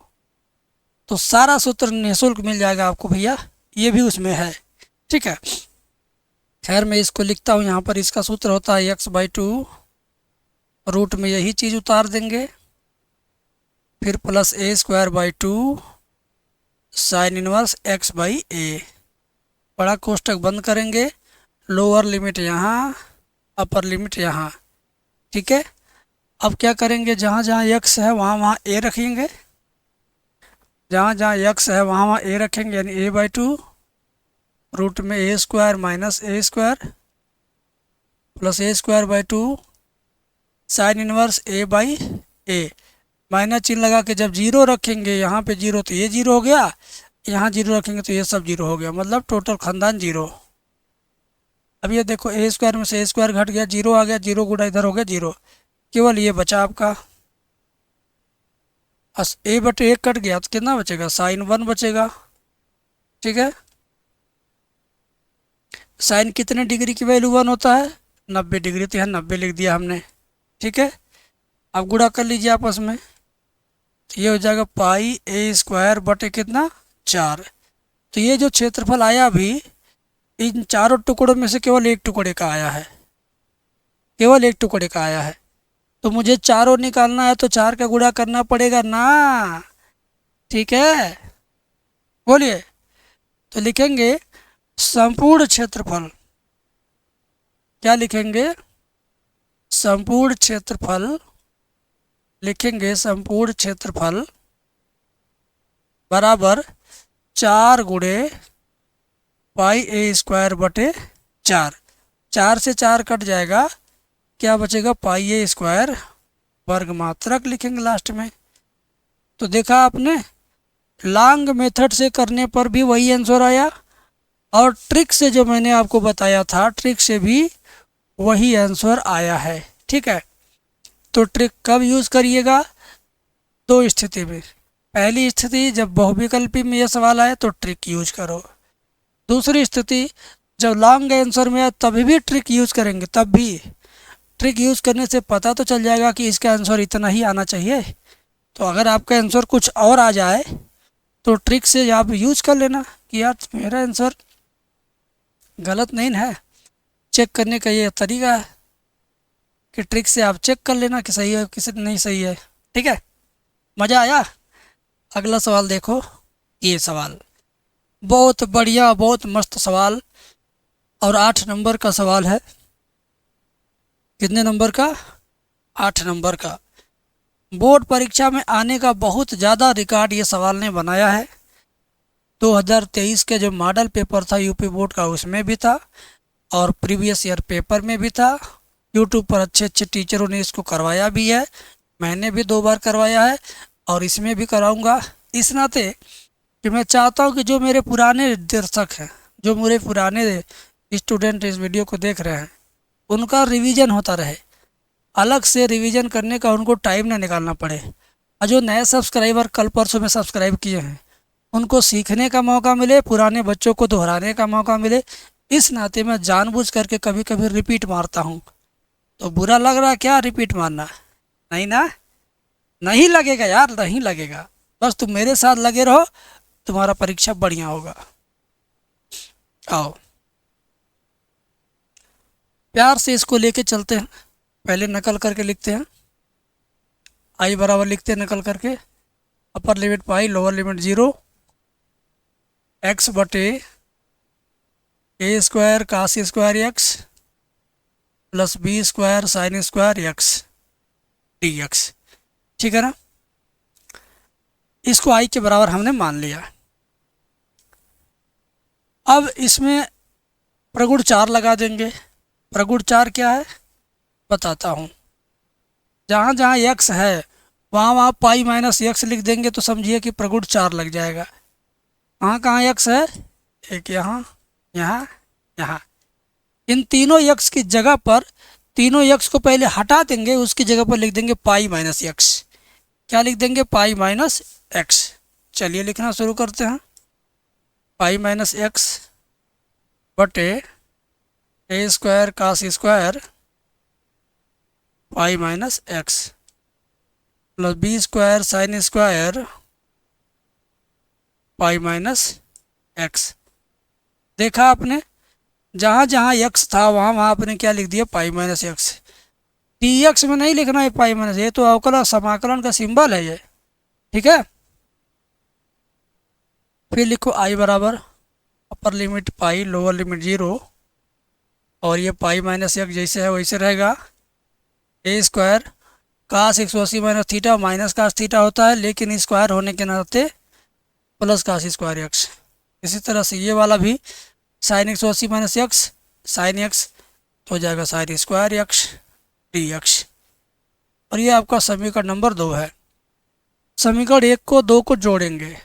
तो सारा सूत्र निःशुल्क मिल जाएगा आपको भैया, ये भी उसमें है। ठीक है, खैर मैं इसको लिखता हूँ यहाँ पर। इसका सूत्र होता है x/2, रूट में यही चीज़ उतार देंगे, फिर plus a²/2 sine inverse x/a। बड़ा कोष्टक बंद करेंगे, लोअर लिमिट यहाँ, अपर लिमिट यहाँ। ठीक है, अब क्या करेंगे, जहाँ जहाँ x है वहाँ वहाँ a रखेंगे, जहाँ जहाँ x है वहाँ वहाँ a रखेंगे, यानी a/2 रूट में a² minus a² plus a²/2 sine inverse a/a। Minus चिन्ह लगा के जब जीरो रखेंगे यहाँ पे जीरो, तो ये जीरो हो गया, यहाँ जीरो रखेंगे तो ये सब जीरो हो गया, मतलब टोटल खानदान जीरो। अब ये देखो a² में से a² घट गया, जीरो आ गया, जीरो गुणा इधर हो गया जीरो, केवल ये बचा आपका। a/1 कट गया तो कितना बचेगा, साइन 1 बचेगा। ठीक है, साइन कितने डिग्री की वैल्यू 1 होता है, 90 डिग्री, तो यहाँ 90 लिख दिया हमने। ठीक है, अब गुणा कर लीजिए आपस में, तो ये हो जाएगा πa² बटे कितना 4। तो ये जो क्षेत्रफल आया अभी, इन चारों टुकड़ों में से केवल एक टुकड़े का आया है, केवल एक टुकड़े का आया है। तो मुझे चारों निकालना है तो 4 का गुणा करना पड़ेगा ना। ठीक है, बोलिए। तो लिखेंगे संपूर्ण क्षेत्रफल, क्या लिखेंगे, संपूर्ण क्षेत्रफल, लिखेंगे संपूर्ण क्षेत्रफल बराबर 4 गुणे πa² बटे 4। 4 से 4 कट जाएगा, क्या बचेगा, πa² वर्ग मात्रक लिखेंगे लास्ट में। तो देखा आपने, लॉन्ग मेथड से करने पर भी वही आंसर आया, और ट्रिक से जो मैंने आपको बताया था, ट्रिक से भी वही आंसर आया है। ठीक है, तो ट्रिक कब यूज़ करिएगा, दो स्थिति में। पहली स्थिति जब बहुविकल्पी में यह सवाल आए तो ट्रिक यूज करो। दूसरी स्थिति जब लॉन्ग आंसर में आए तभी भी ट्रिक यूज़ करेंगे, तब भी। ट्रिक यूज़ करने से पता तो चल जाएगा कि इसका आंसर इतना ही आना चाहिए। तो अगर आपका आंसर कुछ और आ जाए तो ट्रिक से आप यूज कर लेना कि यार मेरा आंसर गलत नहीं है। चेक करने का ये तरीका है कि ट्रिक से आप चेक कर लेना कि सही है किसी नहीं सही है। ठीक है, मज़ा आया। अगला सवाल देखो, ये सवाल बहुत बढ़िया, बहुत मस्त सवाल, और 8 नंबर का सवाल है। कितने नंबर का, 8 नंबर का। बोर्ड परीक्षा में आने का बहुत ज़्यादा रिकॉर्ड ये सवाल ने बनाया है। 2023 के जो मॉडल पेपर था यूपी बोर्ड का, उसमें भी था, और प्रीवियस ईयर पेपर में भी था। यूट्यूब पर अच्छे अच्छे टीचरों ने इसको करवाया भी है, मैंने भी 2 बार करवाया है, और इसमें भी कराऊंगा। इस नाते कि मैं चाहता हूं कि जो मेरे पुराने दर्शक हैं, जो मेरे पुराने स्टूडेंट इस वीडियो को देख रहे हैं, उनका रिवीजन होता रहे। अलग से रिवीजन करने का उनको टाइम ना निकालना पड़े। और जो नए सब्सक्राइबर कल परसों में सब्सक्राइब किए हैं, उनको सीखने का मौका मिले, पुराने बच्चों को दोहराने का मौका मिले। इस नाते मैं जानबूझ करके कभी कभी रिपीट मारता हूँ। तो बुरा लग रहा क्या रिपीट मारना? नहीं ना, नहीं लगेगा यार, नहीं लगेगा। बस तुम मेरे साथ लगे रहो, तुम्हारा परीक्षा बढ़िया होगा। आओ प्यार से इसको लेके चलते हैं। पहले नकल करके लिखते हैं। आई बराबर लिखते हैं नकल करके, अपर limit pi, lower limit 0, x बटे a² cos² x plus b² sin² x dx। ठीक है ना, इसको आई के बराबर हमने मान लिया। अब इसमें प्रगुण 4 लगा देंगे। प्रगुण 4 क्या है बताता हूँ। जहाँ जहाँ x है वहाँ वहाँ पाई माइनस x लिख देंगे तो समझिए कि प्रगुण 4 लग जाएगा। कहाँ कहाँ x है, एक यहाँ, यहाँ, यहाँ। इन तीनों x की जगह पर तीनों x को पहले हटा देंगे, उसकी जगह पर लिख देंगे पाई माइनस x। क्या लिख देंगे, पाई माइनस x। चलिए लिखना शुरू करते हैं। पाई माइनस x बटे a square cos square pi minus x plus b square sine square pi minus x। देखा आपने, जहाँ जहाँ x था वहाँ वहाँ आपने क्या लिख दिया, पाई माइनस x। dx में नहीं लिखना है पाई माइनस, ये तो अवकलन समाकलन का सिंबल है ये, ठीक है। फिर लिखो i बराबर अपर लिमिट पाई लोअर लिमिट 0 और ये पाई माइनस x जैसे है वैसे रहेगा। A square cos 180 minus theta, minus cos theta होता है लेकिन स्क्वायर होने के नाते प्लस कास स्क्वायर एक्स। इसी तरह से ये वाला भी sine 180 minus x sine x हो जाएगा sine square x d x. और ये आपका समीकरण नंबर 2 है। समीकरण 1 को 2 को जोड़ेंगे,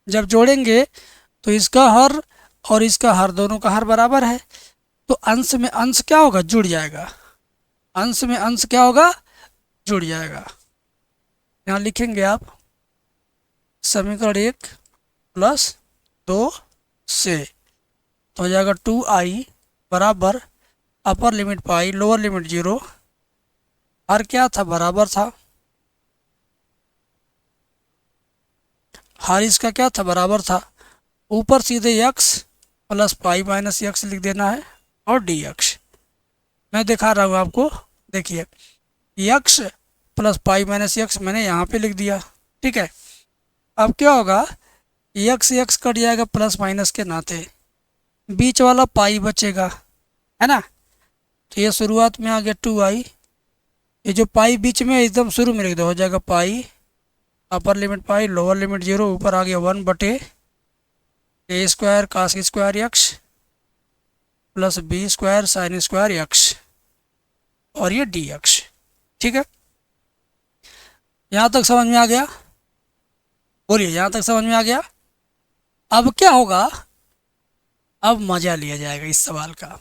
जब जोड़ेंगे तो इसका हर और इसका हर दोनों का हर बराबर है, तो अंश में अंश क्या होगा, जुड़ जाएगा। अंश में अंश क्या होगा, जुड़ जाएगा। यहाँ लिखेंगे आप समीकरण 1 प्लस 2 से तो हो जाएगा 2i बराबर अपर लिमिट पाई लोअर लिमिट 0, हर क्या था, बराबर था, हर इसका क्या था, बराबर था। ऊपर सीधे x plus pi minus x लिख देना है और dx। मैं दिखा रहा हूँ आपको, देखिए x plus pi minus x मैंने यहाँ पे लिख दिया, ठीक है। अब क्या होगा, x कट जाएगा प्लस माइनस के नाते, बीच वाला पाई बचेगा, है ना। तो ये शुरुआत में आ गया 2i, ये जो पाई बीच में एकदम शुरू में लिख दो, हो जाएगा pi upper limit pi lower limit 0, ऊपर आ गया 1 बटे a square cos square x plus b square sine square x और ये डी एक्स, ठीक है। यहाँ तक समझ में आ गया, बोलिए यहाँ तक समझ में आ गया। अब क्या होगा, अब मजा लिया जाएगा इस सवाल का।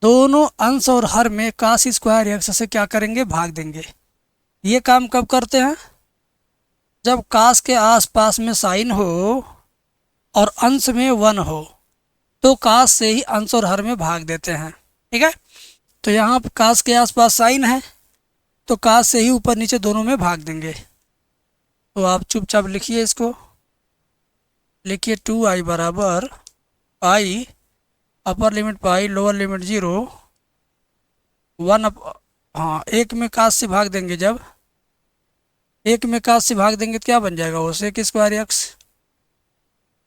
दोनों अंश और हर में कास स्क्वायर एक्स से क्या करेंगे, भाग देंगे। ये काम कब करते हैं, जब कास के आसपास में साइन हो और अंश में 1 हो तो कास से ही अंश और हर में भाग देते हैं, ठीक है। तो यहाँ कास के आसपास साइन है तो कास से ही ऊपर नीचे दोनों में भाग देंगे। तो आप चुपचाप लिखिए इसको, लिखिए 2i बराबर pi upper limit pi lower limit 0 1 हाँ, एक में कास से भाग देंगे, जब एक में कास से भाग देंगे तो क्या बन जाएगा, वो सेक स्क्वायर एक्स।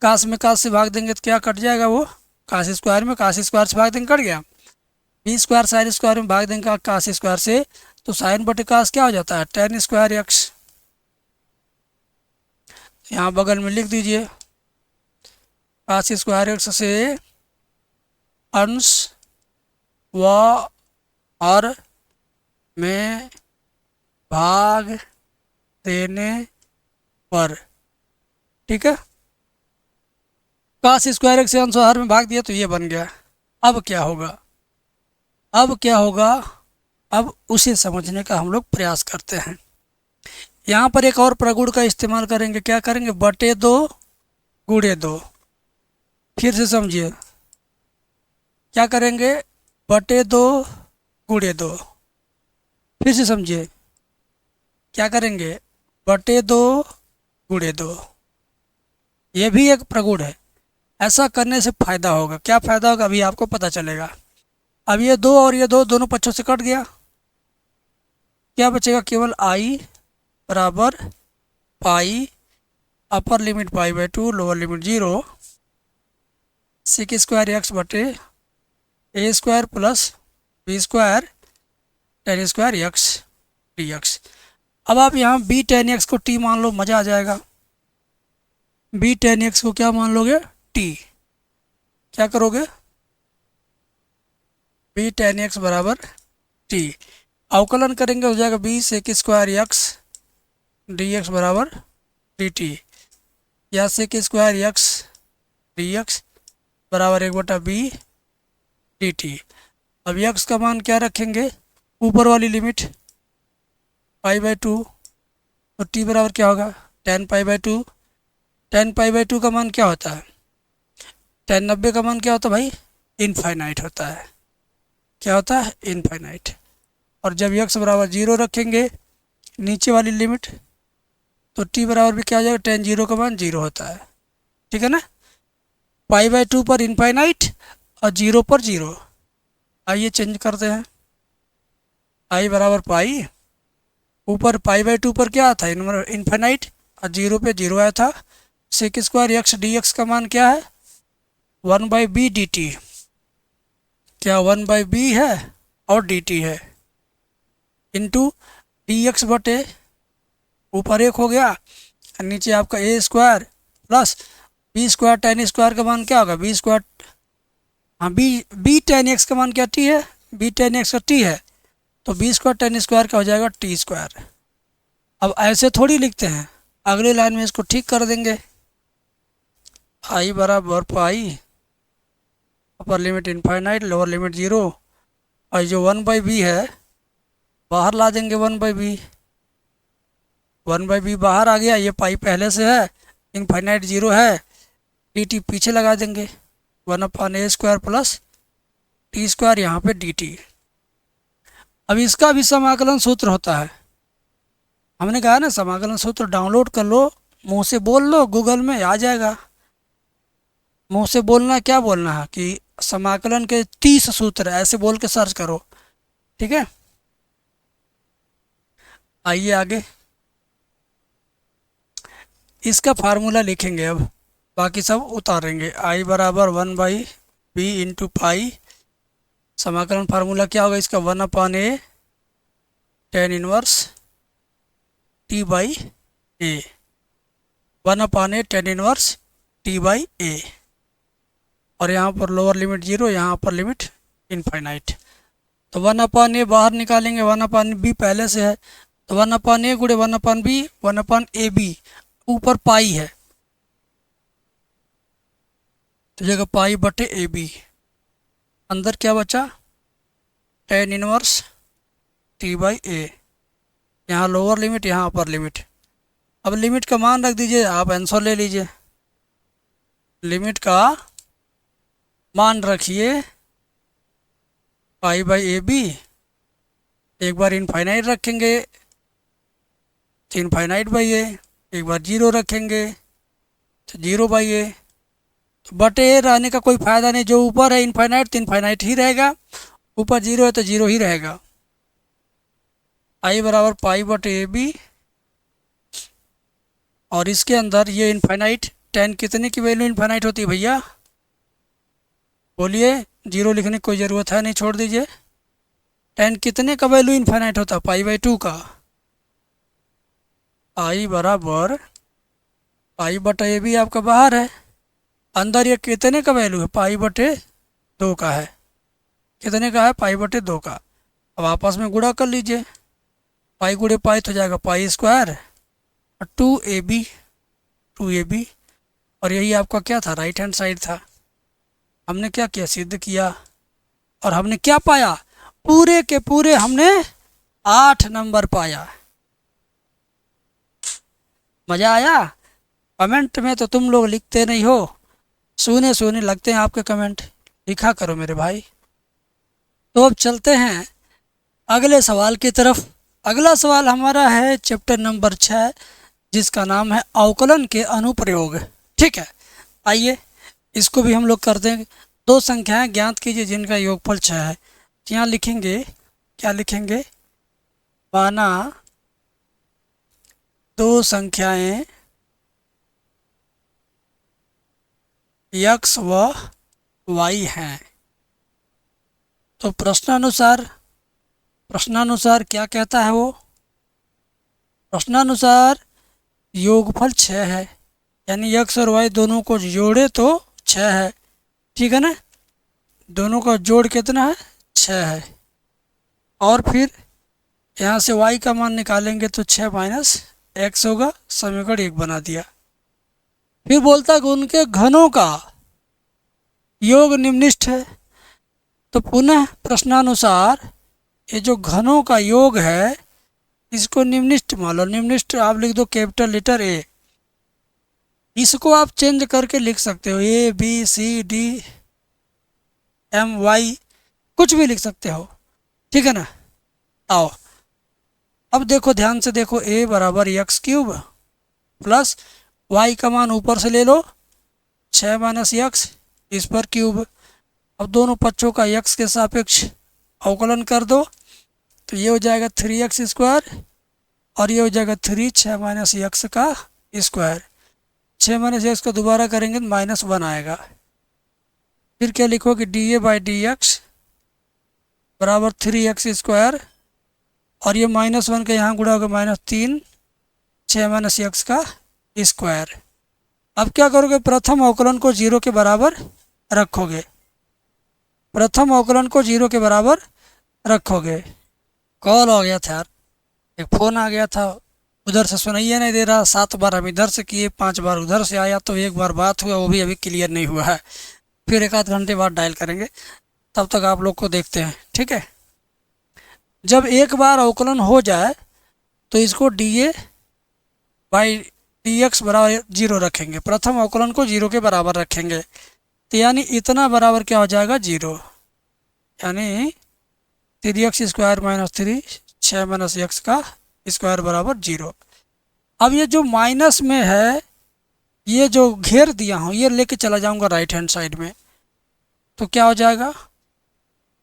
कास में कास से भाग देंगे तो क्या कट जाएगा, वो कास स्क्वायर में कास स्क्वायर से भाग देंगे, कट गया। बी स्क्वायर साइन स्क्वायर में भाग देंगे कास स्क्वायर से, तो साइन बटे कास क्या हो जाता है, टेन स्क्वायर एक्स। यहाँ बगल में लिख दीजिए कास स्क्वायर एक्स से अंश व हर में भाग देने पर, ठीक है। कास स्क्वायर एक्स से अंश व हर में भाग दिया तो ये बन गया। अब क्या होगा, अब क्या होगा, अब उसे समझने का हम लोग प्रयास करते हैं। यहाँ पर एक और प्रगुण का इस्तेमाल करेंगे, क्या करेंगे, बटे 2 गुणे 2। फिर से समझिए, क्या करेंगे, बटे 2 गुणे 2। फिर से समझिए, क्या करेंगे, बटे 2 गुणे 2। ये भी एक प्रगुण है। ऐसा करने से फ़ायदा होगा, क्या फ़ायदा होगा अभी आपको पता चलेगा। अब ये 2 और ये 2 दोनों पक्षों से कट गया, क्या बचेगा, केवल i बराबर pi upper limit pi by 2 lower limit 0 sec square x बटे a square plus b square tan square x d x. अब आप यहाँ बी टेन एक्स को टी मान लो, मज़ा आ जाएगा। बी टेन एक्स को क्या मान लोगे, टी। क्या करोगे, बी टेन एक्स बराबर टी। अवकलन करेंगे हो जाएगा b sec square x d x बराबर डी टी, या sec square x d x बराबर 1/b डी टी। अब एक्स का मान क्या रखेंगे, ऊपर वाली लिमिट π/2, तो टी बराबर क्या होगा 10π/2। 10π/2 का मान क्या होता है, 1090 का मान क्या होता है भाई, इनफाइनाइट होता है। क्या होता है, इनफाइनाइट। और जब x बराबर 0 रखेंगे नीचे वाली लिमिट, तो t बराबर भी क्या हो जाएगा, 10 का मान 0 होता है। ठीक है ना, π/2 पर इनफाइनाइट और 0 पर 0। आइए चेंज करते हैं, i बराबर पाई, ऊपर π/2 पर क्या था इनफाइनाइट और 0 पे 0 आया था। Sec square x d x का मान क्या है 1/b डी टी, क्या 1/b है और डी टी है, इंटू डी एक्स बटे ऊपर 1 हो गया और नीचे आपका a square plus b square tan square का मान क्या होगा बी स्क्वायर, हाँ बी टेन एक्स का मान क्या टी है, बी टेन एक्स का टी है, तो बी स्क्वायर टेन स्क्वायर का हो जाएगा टी स्क्वायर। अब ऐसे थोड़ी लिखते हैं, अगले लाइन में इसको ठीक कर देंगे। आई बराबर pi, upper limit infinite lower limit 0, और जो 1/b है बाहर ला देंगे 1/b, 1/b बाहर आ गया, ये पाई पहले से है, इनफाइनाइट 0 है, डी टी पीछे लगा देंगे 1/a square plus T square यहाँ पे डी टी। अब इसका भी समाकलन सूत्र होता है, हमने कहा ना समाकलन सूत्र डाउनलोड कर लो, मुंह से बोल लो, गूगल में आ जाएगा। मुंह से बोलना क्या बोलना है कि समाकलन के 30 सूत्र, ऐसे बोल के सर्च करो। ठीक है, आइए आगे इसका फार्मूला लिखेंगे, अब बाकी सब उतारेंगे। आई बराबर 1/b इंटू पाई, समाकलन फार्मूला क्या होगा इसका 1/a tan inverse t/a, 1/a tan inverse t/a, और यहाँ पर लोअर लिमिट 0, यहाँ पर लिमिट इनफाइनाइट। तो 1/a बाहर निकालेंगे, 1/b पहले से है, तो 1/a गुणे 1/b 1/ab, ऊपर पाई है तो जगह पाई बटे ए बी, अंदर क्या बचा tan इनवर्स t/a, यहाँ लोअर लिमिट यहाँ अपर लिमिट। अब लिमिट का मान रख दीजिए, आप आंसर ले लीजिए। लिमिट का मान रखिए π/ab, एक बार इनफाइनाइट रखेंगे तो इनफाइनाइट/a, एक बार 0 रखेंगे तो 0/a, तो बटे ए रहने का कोई फ़ायदा नहीं, जो ऊपर है इनफाइनाइट तो इनफाइनाइट ही रहेगा, ऊपर 0 है तो 0 ही रहेगा। आई बराबर पाई बटे ए बी, और इसके अंदर ये इनफाइनाइट, tan कितने की वैल्यू इनफाइनाइट होती है भैया, बोलिए, 0 लिखने की कोई ज़रूरत है नहीं, छोड़ दीजिए। tan कितने का वैल्यू इनफाइनाइट होता है π/2 का। आई बराबर पाई बटा ए बी आपका बाहर है, अंदर ये कितने का वैल्यू है π/2 का है, कितने का है π/2 का। अब आपस में गुणा कर लीजिए, पाई गुणे पाई तो जाएगा पाई स्क्वायर और 2ab, और यही आपका क्या था, राइट हैंड साइड था। हमने क्या किया, सिद्ध किया, और हमने क्या पाया, पूरे के पूरे हमने 8 नंबर पाया। मज़ा आया। कमेंट में तो तुम लोग लिखते नहीं हो, सुने सुने लगते हैं आपके कमेंट, लिखा करो मेरे भाई। तो अब चलते हैं अगले सवाल की तरफ। अगला सवाल हमारा है चैप्टर नंबर 6, जिसका नाम है अवकलन के अनुप्रयोग। ठीक है, आइए इसको भी हम लोग करते हैं। दो संख्याएं ज्ञात कीजिए जिनका योगफल 6 है। यहाँ लिखेंगे, क्या लिखेंगे, माना दो संख्याएं x व y हैं, तो प्रश्नानुसार क्या कहता है वो, प्रश्नानुसार योगफल 6 है, यानी x और y दोनों को जोड़े तो 6 है। ठीक है ना, दोनों का जोड़ कितना है 6 है। और फिर यहाँ से y का मान निकालेंगे तो 6 माइनस x होगा, समीकरण 1 बना दिया। फिर बोलता है कि उनके घनों का योग निम्नलिखित है। तो पुनः प्रश्नानुसार ये जो घनों का योग है इसको निम्नलिखित मान लो। निम्नलिखित आप लिख दो कैपिटल लेटर ए। इसको आप चेंज करके लिख सकते हो, a b c d m y, कुछ भी लिख सकते हो, ठीक है ना। आओ अब देखो, ध्यान से देखो, a बराबर एक्स क्यूब प्लस y का मान ऊपर से ले लो 6 माइनस एक्स इस पर क्यूब। अब दोनों पक्षों का x के सापेक्ष अवकलन कर दो तो ये हो जाएगा 3x स्क्वायर और ये हो जाएगा 6 माइनस एक्स का स्क्वायर। 6 माइनस एक्स का दोबारा करेंगे तो -1 आएगा। फिर क्या लिखोगे, dA/dx बराबर 3x स्क्वायर और ये -1 का यहाँ गुणा होगा -3 6 माइनस एक्स का स्क्वायर। अब क्या करोगे, प्रथम अवकलन को 0 के बराबर रखोगे। प्रथम अवकलन को 0 के बराबर रखोगे। कॉल हो गया था यार, एक फ़ोन आ गया था, उधर से सुनाइए नहीं दे रहा। 7 बार हम इधर से किए, 5 बार उधर से आया, तो 1 बार बात हुआ, वो भी अभी क्लियर नहीं हुआ है। फिर 1 आध घंटे बाद डायल करेंगे, तब तक आप लोग को देखते हैं, ठीक है। जब एक बार अवकलन हो जाए तो इसको dA/dx बराबर 0 रखेंगे। प्रथम अवकलन को 0 के बराबर रखेंगे तो यानी इतना बराबर क्या हो जाएगा, 0, यानी 3x square minus 3 6 minus x का स्क्वायर बराबर 0। अब ये जो माइनस में है, ये जो घेर दिया हूँ, ये लेके चला जाऊँगा राइट हैंड साइड में, तो क्या हो जाएगा,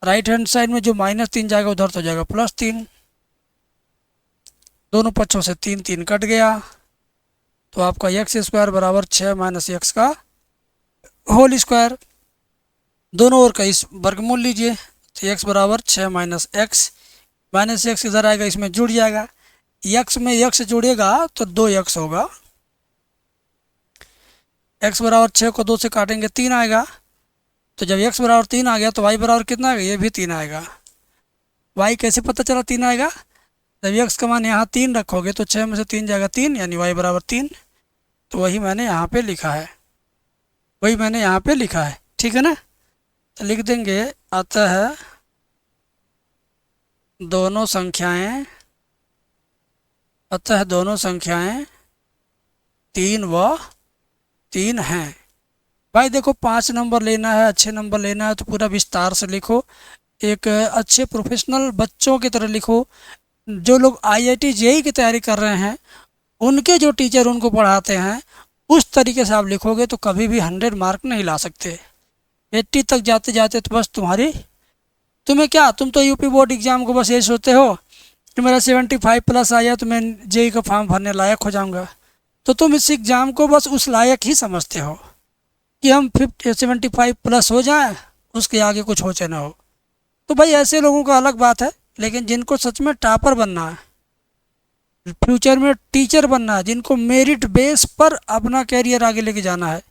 राइट हैंड साइड में जो -3 जाएगा उधर तो जाएगा +3। दोनों पक्षों से 3 3 कट गया तो आपका एक्स स्क्वायर बराबर 6 माइनस एक्स का होल स्क्वायर। दोनों ओर का इस वर्गमूल लीजिए तो x बराबर 6 माइनस एक्स इधर आएगा, इसमें जुड़ जाएगा। x में x जुड़ेगा तो 2x होगा। x बराबर 6 को 2 से काटेंगे 3 आएगा। तो जब x बराबर 3 आ गया तो y बराबर कितना आएगा, ये भी 3 आएगा। y कैसे पता चला 3 आएगा, जब x का मान यहाँ 3 रखोगे तो 6 में से 3 जाएगा 3, यानी y बराबर 3। तो वही मैंने यहाँ पे लिखा है, वही मैंने यहाँ पे लिखा है, ठीक है ना। तो लिख देंगे, अतः दोनों संख्याएं 3 व 3 हैं। भाई देखो 5 नंबर लेना है, अच्छे नंबर लेना है तो पूरा विस्तार से लिखो, एक अच्छे प्रोफेशनल बच्चों की तरह लिखो। जो लोग IIT JEE की तैयारी कर रहे हैं, उनके जो टीचर उनको पढ़ाते हैं, उस तरीके से आप लिखोगे तो कभी भी 100 मार्क नहीं ला सकते। 80 तक जाते जाते तो बस तुम्हें क्या, तुम तो यूपी बोर्ड एग्ज़ाम को बस ये सोचते हो कि मेरा 75 प्लस आया तो मैं JEE का फॉर्म भरने लायक हो जाऊंगा। तो तुम इस एग्ज़ाम को बस उस लायक ही समझते हो कि हम 75 प्लस हो जाएं, उसके आगे कुछ हो चाहे ना हो। तो भाई ऐसे लोगों का अलग बात है, लेकिन जिनको सच में टॉपर बनना है, फ्यूचर में टीचर बनना है, जिनको मेरिट बेस पर अपना कैरियर आगे लेके जाना है,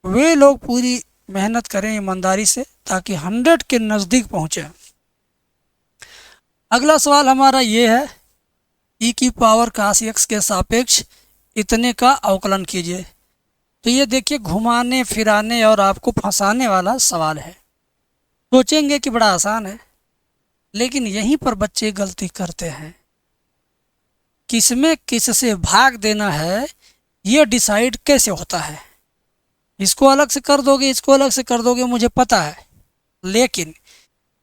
वे लोग पूरी मेहनत करें ईमानदारी से ताकि 100 के नज़दीक पहुँचे। अगला सवाल हमारा ये है, e की पावर cos x के सापेक्ष इतने का अवकलन कीजिए। तो ये देखिए घुमाने फिराने और आपको फंसाने वाला सवाल है। सोचेंगे कि बड़ा आसान है, लेकिन यहीं पर बच्चे गलती करते हैं। किसमें किससे भाग देना है ये डिसाइड कैसे होता है। इसको अलग से कर दोगे, इसको अलग से कर दोगे, मुझे पता है, लेकिन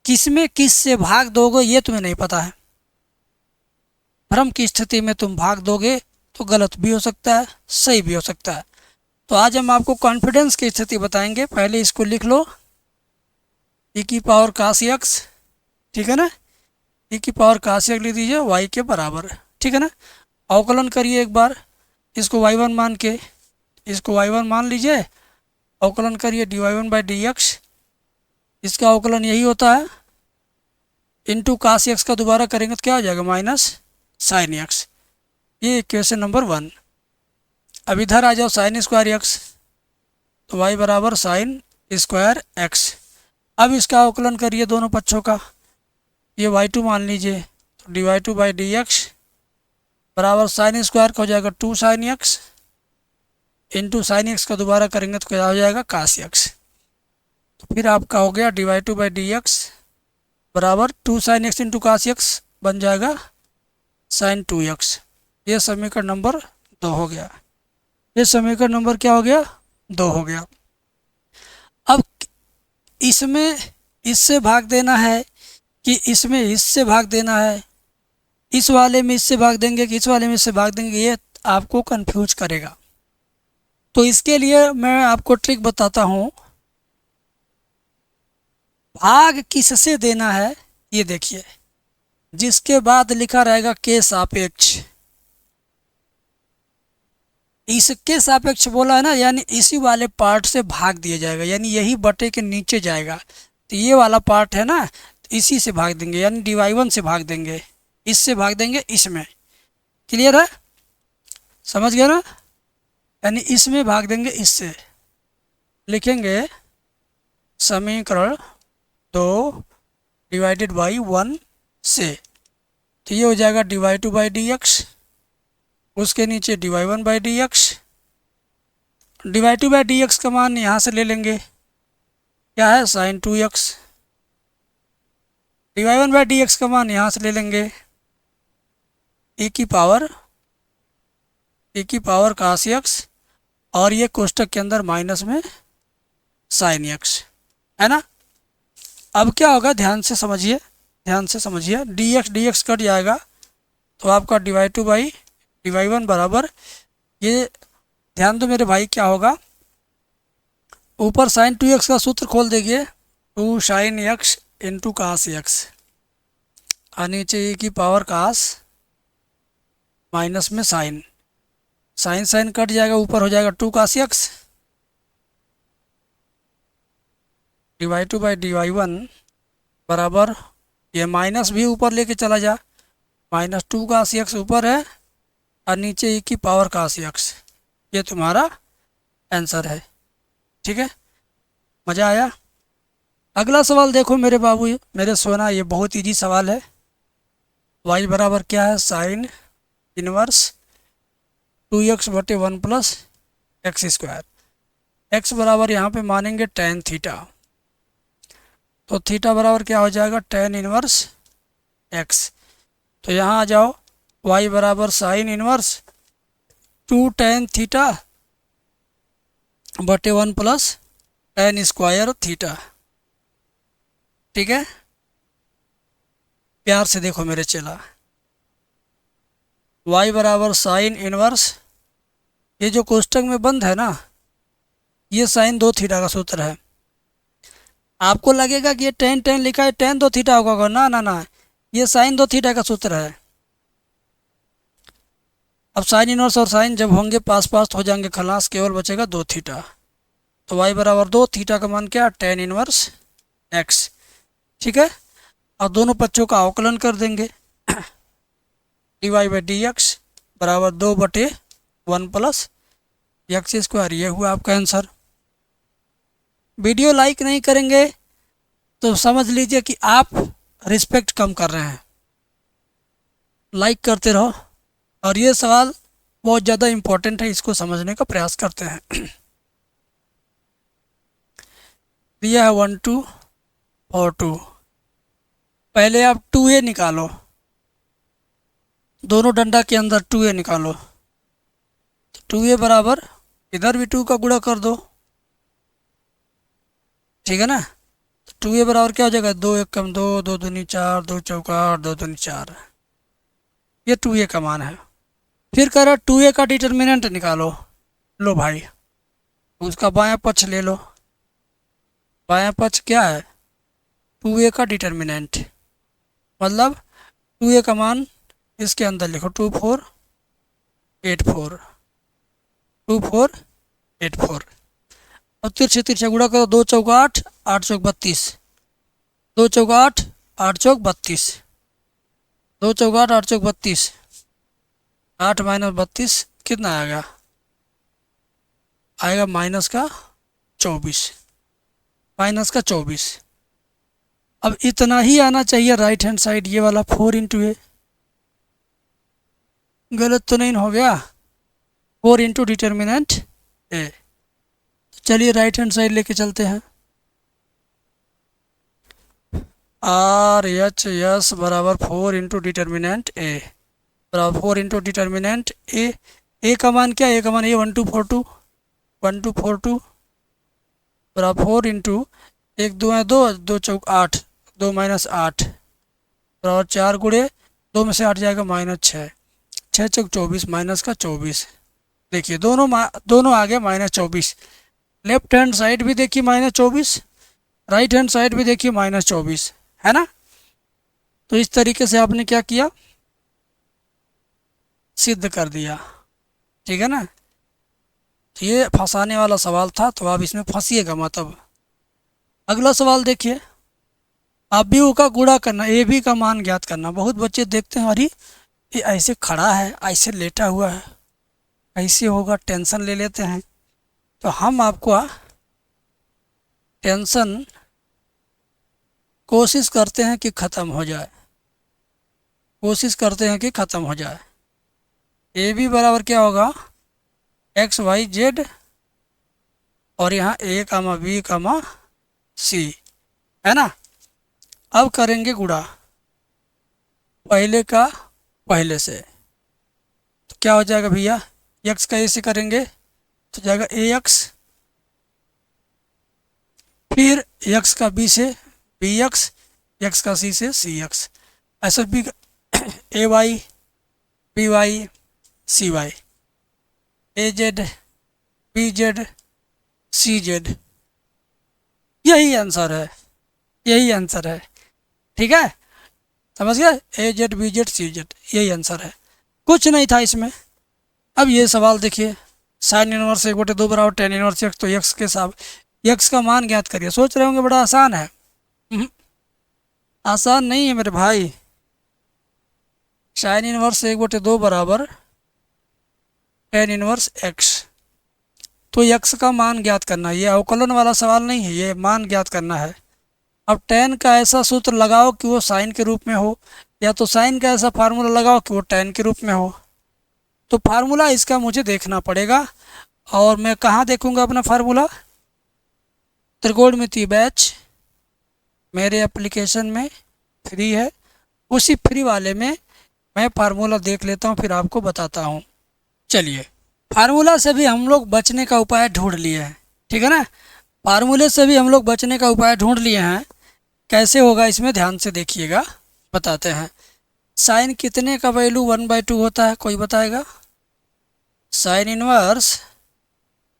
किसमें किस से भाग दोगे ये तुम्हें नहीं पता है। भ्रम की स्थिति में तुम भाग दोगे तो गलत भी हो सकता है, सही भी हो सकता है। तो आज हम आपको कॉन्फिडेंस की स्थिति बताएंगे। पहले इसको लिख लो, e की पावर cos x, ठीक है ना। e की पावर cos x लिख दीजिए y के बराबर, ठीक है ना। अवकलन करिए एक बार, इसको y1 मान के, इसको y1 मान लीजिए, अवकलन करिए dy1/dx। इसका अवकलन यही होता है, इंटू cos x का दोबारा करेंगे तो क्या हो जाएगा, माइनस sin x। ये इक्वेशन नंबर 1। अब इधर आ जाओ sin स्क्वायर x, तो y बराबर sin स्क्वायर x। अब इसका अवकलन करिए दोनों पक्षों का, ये y2 मान लीजिए, तो dy2 बाई डी एक्स बराबर साइन स्क्वायर का हो जाएगा 2 sine x into sine x का दोबारा करेंगे तो क्या हो जाएगा कास एक्स। तो फिर आपका हो गया dy2 बाई डी एक्स बराबर 2 sine x into cos x बन जाएगा साइन 2x। ये समीकरण नंबर 2 हो गया। ये समीकरण नंबर क्या हो गया 2 हो गया। अब इसमें इससे भाग देना है कि इसमें इससे भाग देना है, इस वाले में इससे भाग देंगे कि इस वाले में इससे भाग देंगे, ये आपको कंफ्यूज करेगा। तो इसके लिए मैं आपको ट्रिक बताता हूँ। भाग किससे देना है ये देखिए, जिसके बाद लिखा रहेगा के सापेक्ष, इसके सापेक्ष बोला है ना, यानी इसी वाले पार्ट से भाग दिया जाएगा, यानी यही बटे के नीचे जाएगा। तो ये वाला पार्ट है ना, तो इसी से भाग देंगे, यानी dy1 से भाग देंगे, इससे भाग देंगे इसमें। क्लियर है, समझ गए ना, यानी इसमें भाग देंगे इससे। लिखेंगे समीकरण 2 डिवाइडेड बाई 1 से, तो ये हो जाएगा dy2 बाई डी एक्स, उसके नीचे dy1 by d x. dy2 by d x का मान यहाँ से ले लेंगे, क्या है sign 2x। dy1 by d x का मान यहाँ से ले लेंगे e की पावर कास एक्स, और ये कोष्टक के अंदर माइनस में साइन x, है ना। अब क्या होगा ध्यान से समझिए, dx कट जाएगा, तो आपका dy2 बाई dy1 बराबर, ये ध्यान दो मेरे भाई, क्या होगा ऊपर साइन 2x का सूत्र खोल देंगे, 2 sine x into cos x, और नीचे e की पावर कास माइनस में साइन साइन कट जाएगा, ऊपर हो जाएगा 2 कास एक्स, dy2 बाई dy1 बराबर, ये माइनस भी ऊपर लेके चला जा, माइनस 2 कास एक्स ऊपर है और नीचे e की पावर कास एक्स। ये तुम्हारा आंसर है, ठीक है। मज़ा आया। अगला सवाल देखो मेरे बाबू, मेरे सोना, ये बहुत इजी सवाल है। y बराबर क्या है साइन इनवर्स 2x बटे 1 प्लस एक्स स्क्वायर, x बराबर यहाँ पे मानेंगे टेन थीटा, तो थीटा बराबर क्या हो जाएगा टेन इनवर्स x। तो यहाँ आ जाओ, y बराबर साइन इनवर्स 2 टेन थीटा बटे 1 प्लस टेन स्क्वायर थीटा, ठीक है। प्यार से देखो मेरे चेला, y बराबर साइन इनवर्स, ये जो कोष्टक में बंद है ना, ये साइन 2 थीटा का सूत्र है। आपको लगेगा कि ये टेन लिखा है, टेन 2 थीटा होगा, ना ना ना, ये साइन 2 थीटा का सूत्र है। अब साइन इनवर्स और साइन जब होंगे पास पास हो जाएंगे खलास, केवल बचेगा 2 थीटा। तो y बराबर 2 थीटा का मान क्या, टेन इनवर्स x, ठीक है। और दोनों पक्षों का अवकलन कर देंगे, dy बाई डी एक्स बराबर 2 बटे 1 प्लस एक्स स्क्वायर। ये हुआ आपका आंसर। वीडियो लाइक नहीं करेंगे तो समझ लीजिए कि आप रिस्पेक्ट कम कर रहे हैं। लाइक करते रहो, और ये सवाल बहुत ज़्यादा इम्पोर्टेंट है, इसको समझने का प्रयास करते हैं। दिया है 1 2 और 2, पहले आप 2a निकालो, दोनों डंडा के अंदर 2a निकालो, तो 2a बराबर इधर भी 2 का गुणा कर दो, ठीक है ना। तो 2a बराबर क्या हो जाएगा, 2 1 कम 2, 2 दूनी 4, 2 चौका 8, 2 दूनी 4, ये 2a का मान है। फिर कह रहा 2a का डिटर्मिनेंट निकालो, लो भाई उसका बायां पक्ष ले लो, बायां पक्ष क्या है 2a का डिटर्मिनेंट, मतलब 2a का मान इसके अंदर लिखो, 2 4 8 4, 2 4 8 4। और तिरछे तिरछे गुणा करो, 2 चौका 8, 8 चौक 32, 2 चौका 8, 8 चौक 32, 2 चौका 8, 8 चौक 32, 8 माइनस 32 कितना आएगा, आएगा माइनस का 24, माइनस का 24। अब इतना ही आना चाहिए राइट हैंड साइड, ये वाला 4 × A। गलत तो नहीं हो गया? 4 × डिटर्मिनेंट A। चलिए राइट हैंड साइड लेके चलते हैं। RHS बराबर 4 × डिटर्मिनेंट A बराबर 4 × डिटर्मिनेंट A का मान क्या है? A का मान ये 1242 1242 बराबर 4 × 1 2 है 2 2 चौक 8 2 - 8 बराबर 4 × 2 में से 8 जाएगा -6 6 चौक 24 माइनस का 24। देखिए दोनों आ गए -24। लेफ्ट हैंड साइड भी देखिए -24, राइट हैंड साइड भी देखिए -24, है ना। तो इस तरीके से आपने क्या किया, सिद्ध कर दिया, ठीक है ना। तो ये फंसाने वाला सवाल था, तो आप इसमें फंसिएगा मत। अब अगला सवाल देखिए, अवयव का गुणा करना, ए बी का मान ज्ञात करना। बहुत बच्चे देखते हैं अरे ये ऐसे खड़ा है, ऐसे लेटा हुआ है, ऐसे होगा, टेंशन ले लेते हैं। तो हम आपको टेंशन कोशिश करते हैं कि ख़त्म हो जाए, कोशिश करते हैं कि ख़त्म हो जाए। ए बी बराबर क्या होगा, XYZ और यहाँ A, B, C, है ना। अब करेंगे गुणा पहले का पहले से, तो क्या हो जाएगा भैया, x का A से करेंगे तो जाएगा AX, फिर x का B से BX, x का C से CX, ऐसा भी AY BY CY AZ BZ CZ, यही आंसर है, यही आंसर है, ठीक है, समझ गए। AZ BZ CZ यही आंसर है, कुछ नहीं था इसमें। अब ये सवाल देखिए, साइन इनवर्स 1/2 बराबर tan इनवर्स x, तो x के साथ x का मान ज्ञात करिए। सोच रहे होंगे बड़ा आसान है, आसान नहीं है मेरे भाई। साइन इनवर्स 1/2 बराबर tan इनवर्स x, तो x का मान ज्ञात करना है। ये अवकलन वाला सवाल नहीं है, ये मान ज्ञात करना है। अब tan का ऐसा सूत्र लगाओ कि वो साइन के रूप में हो, या तो साइन का ऐसा फार्मूला लगाओ कि वो tan के रूप में हो। तो फार्मूला इसका मुझे देखना पड़ेगा, और मैं कहाँ देखूँगा अपना फार्मूला, त्रिकोणमितीय बैच मेरे एप्लीकेशन में फ्री है, उसी फ्री वाले में मैं फार्मूला देख लेता हूँ, फिर आपको बताता हूँ। चलिए, फार्मूला से भी हम लोग बचने का उपाय ढूंढ लिए हैं, ठीक है ना। फार्मूले से भी हम लोग बचने का उपाय ढूंढ लिए हैं। कैसे होगा इसमें ध्यान से देखिएगा, बताते हैं। साइन कितने का वैल्यू 1/2 होता है, कोई बताएगा। साइन इनवर्स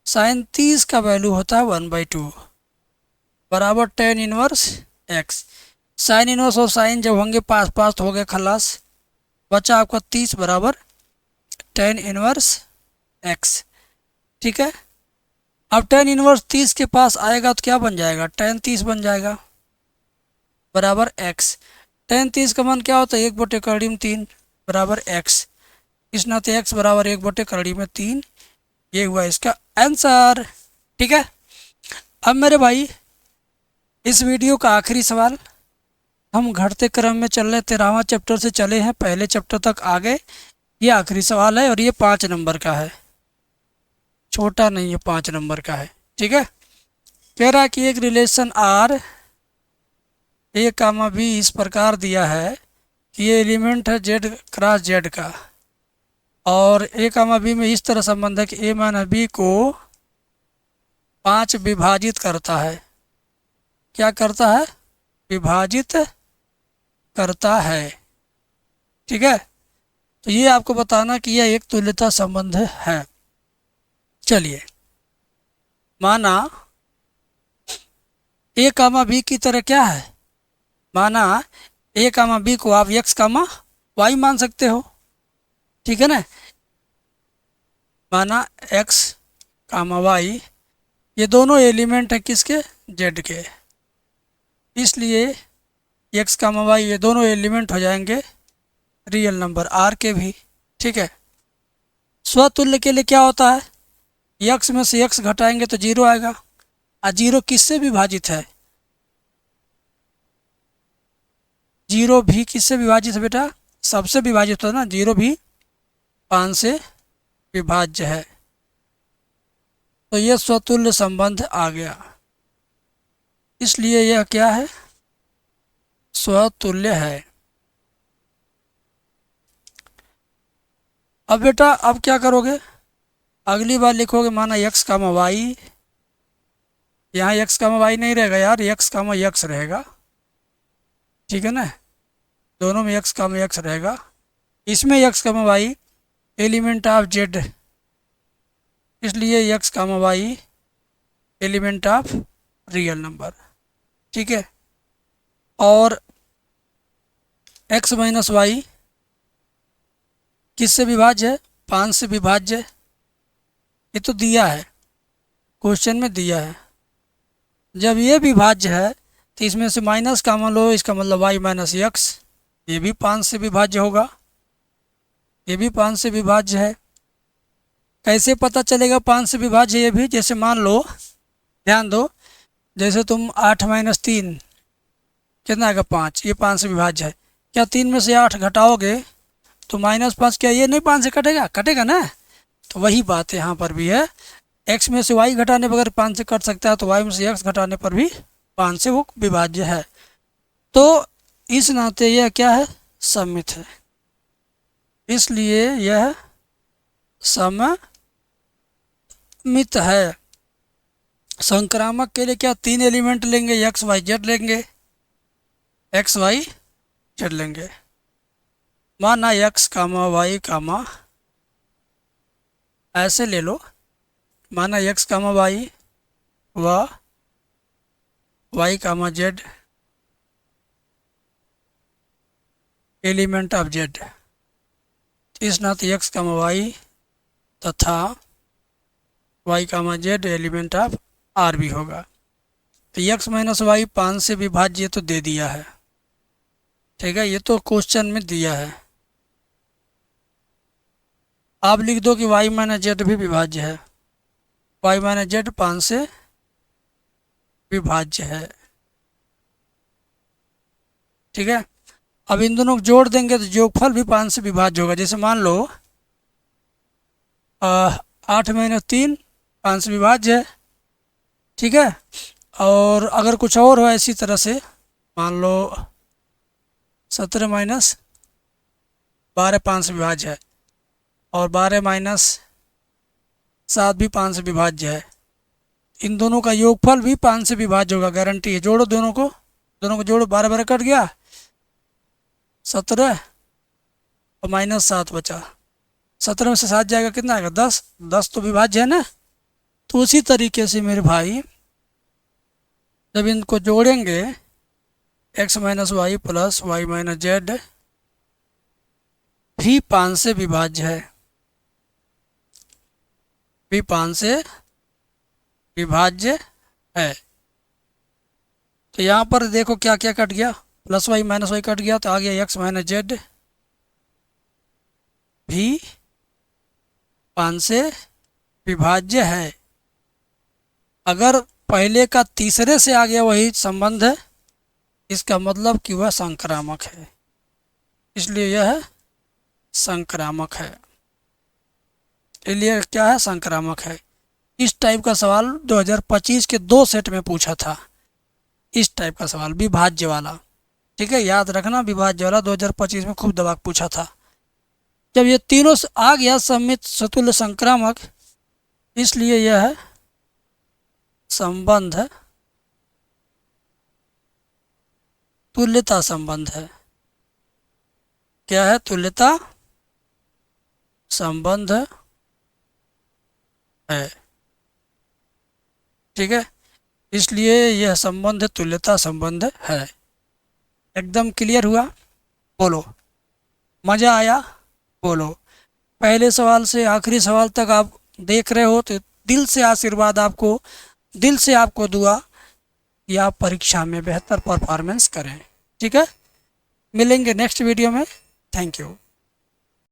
साइन 30 का वैल्यू होता है 1/2 बराबर tan inverse x। Sine inverse और साइन जब होंगे पास पास तो हो गए खलास, बचा आपका 30 बराबर tan इनवर्स x, ठीक है। अब tan इनवर्स 30 के पास आएगा तो क्या बन जाएगा, tan 30 बन जाएगा बराबर x। tan 30 का मान क्या होता है, 1/3 बराबर x। इस नाते x बराबर 1/3, ये हुआ इसका आंसर, ठीक है। अब मेरे भाई इस वीडियो का आखिरी सवाल, हम घटते क्रम में चल रहे, 13वां चैप्टर से चले हैं, पहले चैप्टर तक आ गए। ये आखिरी सवाल है और ये 5 नंबर का है, छोटा नहीं है, 5 नंबर का है, ठीक है। कह रहा है कि एक रिलेशन R A, B इस प्रकार दिया है कि ये एलिमेंट है Z क्रॉस Z का, और A, B में इस तरह संबंध है कि A - B को 5 विभाजित करता है। क्या करता है, विभाजित करता है, ठीक है। तो ये आपको बताना कि यह एक तुल्यता संबंध है। चलिए, माना A, B की तरह क्या है, माना A, B को आप x, y मान सकते हो, ठीक है ना। माना x, y ये दोनों एलिमेंट है किसके, z के, इसलिए x, y ये दोनों एलिमेंट हो जाएंगे रियल नंबर r के भी, ठीक है। स्वतुल्य के लिए क्या होता है, x में से x घटाएंगे तो 0 आएगा, और 0 किससे विभाजित है, जीरो भी किससे विभाजित है बेटा? सबसे विभाजित होता है ना, जीरो भी 5 से विभाज्य है। तो ये स्वतुल्य संबंध आ गया, इसलिए यह क्या है? स्वतुल्य है। अब बेटा अब क्या करोगे? अगली बार लिखोगे माना x कामा वाई, यहाँ x कामा वाई नहीं रहेगा यार, x कामा x रहेगा, ठीक है ना, दोनों में x कामा x रहेगा। इसमें x comma y element of z, इसलिए x comma y element of real number, ठीक है। और x माइनस वाई किससे विभाज्य है? 5 से विभाज्य है। ये तो दिया है, क्वेश्चन में दिया है। जब ये विभाज्य है तो इसमें से माइनस कॉमन लो, इसका मतलब y माइनस एक्स, ये भी 5 से विभाज्य होगा, ये भी 5 से विभाज्य है। कैसे पता चलेगा 5 से विभाज्य ये भी? जैसे मान लो, ध्यान दो, जैसे तुम 8 माइनस 3 कितना आएगा? 5, ये 5 से विभाज्य है। क्या 3 में से 8 घटाओगे तो -5, क्या ये नहीं 5 से कटेगा? कटेगा ना। तो वही बात यहाँ पर भी है, x में से y घटाने पर अगर 5 से कट सकता है तो y में से x घटाने पर भी 5 से वो विभाज्य है। तो इस नाते यह क्या है? सममित है, इसलिए यह सममित है। संक्रामक के लिए क्या 3 एलिमेंट लेंगे, x y z लेंगे, x y z लेंगे। माना x कामा y कामा, ऐसे ले लो, माना x कामा y व y comma z element of z, इस नाते x कामा y तथा y comma z element of r भी होगा। तो x माइनस वाई 5 से विभाज्य तो दे दिया है, ठीक है, ये तो क्वेश्चन में दिया है। आप लिख दो कि y माइनस जेड भी विभाज्य है, y माइनस जेड 5 से विभाज्य है, ठीक है। अब इन दोनों को जोड़ देंगे तो योगफल भी 5 से विभाज्य होगा। जैसे मान लो 8 माइनस 3 5 से विभाज्य है, ठीक है। और अगर कुछ और हो इसी तरह से, मान लो 17 माइनस 12 5 से विभाज्य है, और 12 माइनस 7 भी 5 से विभाज्य है। इन दोनों का योगफल भी 5 से विभाज्य होगा, गारंटी है। जोड़ो दोनों को जोड़ो, 12 12 कट गया, 17 और माइनस 7 बचा। 17 में से 7 जाएगा, कितना आएगा? 10। 10 तो विभाज्य है ना। तो उसी तरीके से मेरे भाई जब इनको जोड़ेंगे, x minus y plus y minus z भी 5 से विभाज्य है, भी 5 से विभाज्य है। तो यहाँ पर देखो क्या क्या कट गया, plus y minus y cut गया, तो आ गया x माइनस जेड भी 5 से विभाज्य है। अगर पहले का तीसरे से आ गया वही संबंध है, इसका मतलब कि वह संक्रामक है, इसलिए यह संक्रामक है, इसलिए क्या है? संक्रामक है। इस टाइप का सवाल 2025 के 2 सेट में पूछा था, इस टाइप का सवाल विभाज्य वाला, ठीक है, याद रखना। विभाज्य वाला 2025 में खूब दबा पूछा था। जब ये तीनों आ गया सममित सतुल्य संक्रामक, इसलिए यह है संबंध, तुल्यता संबंध है। क्या है? तुल्यता संबंध है, ठीक है, इसलिए यह संबंध तुल्यता संबंध है। एकदम क्लियर हुआ? बोलो मज़ा आया? बोलो। पहले सवाल से आखिरी सवाल तक आप देख रहे हो तो दिल से आशीर्वाद आपको, दिल से आपको दुआ कि आप परीक्षा में बेहतर परफॉर्मेंस करें, ठीक है। मिलेंगे नेक्स्ट वीडियो में। Thank you.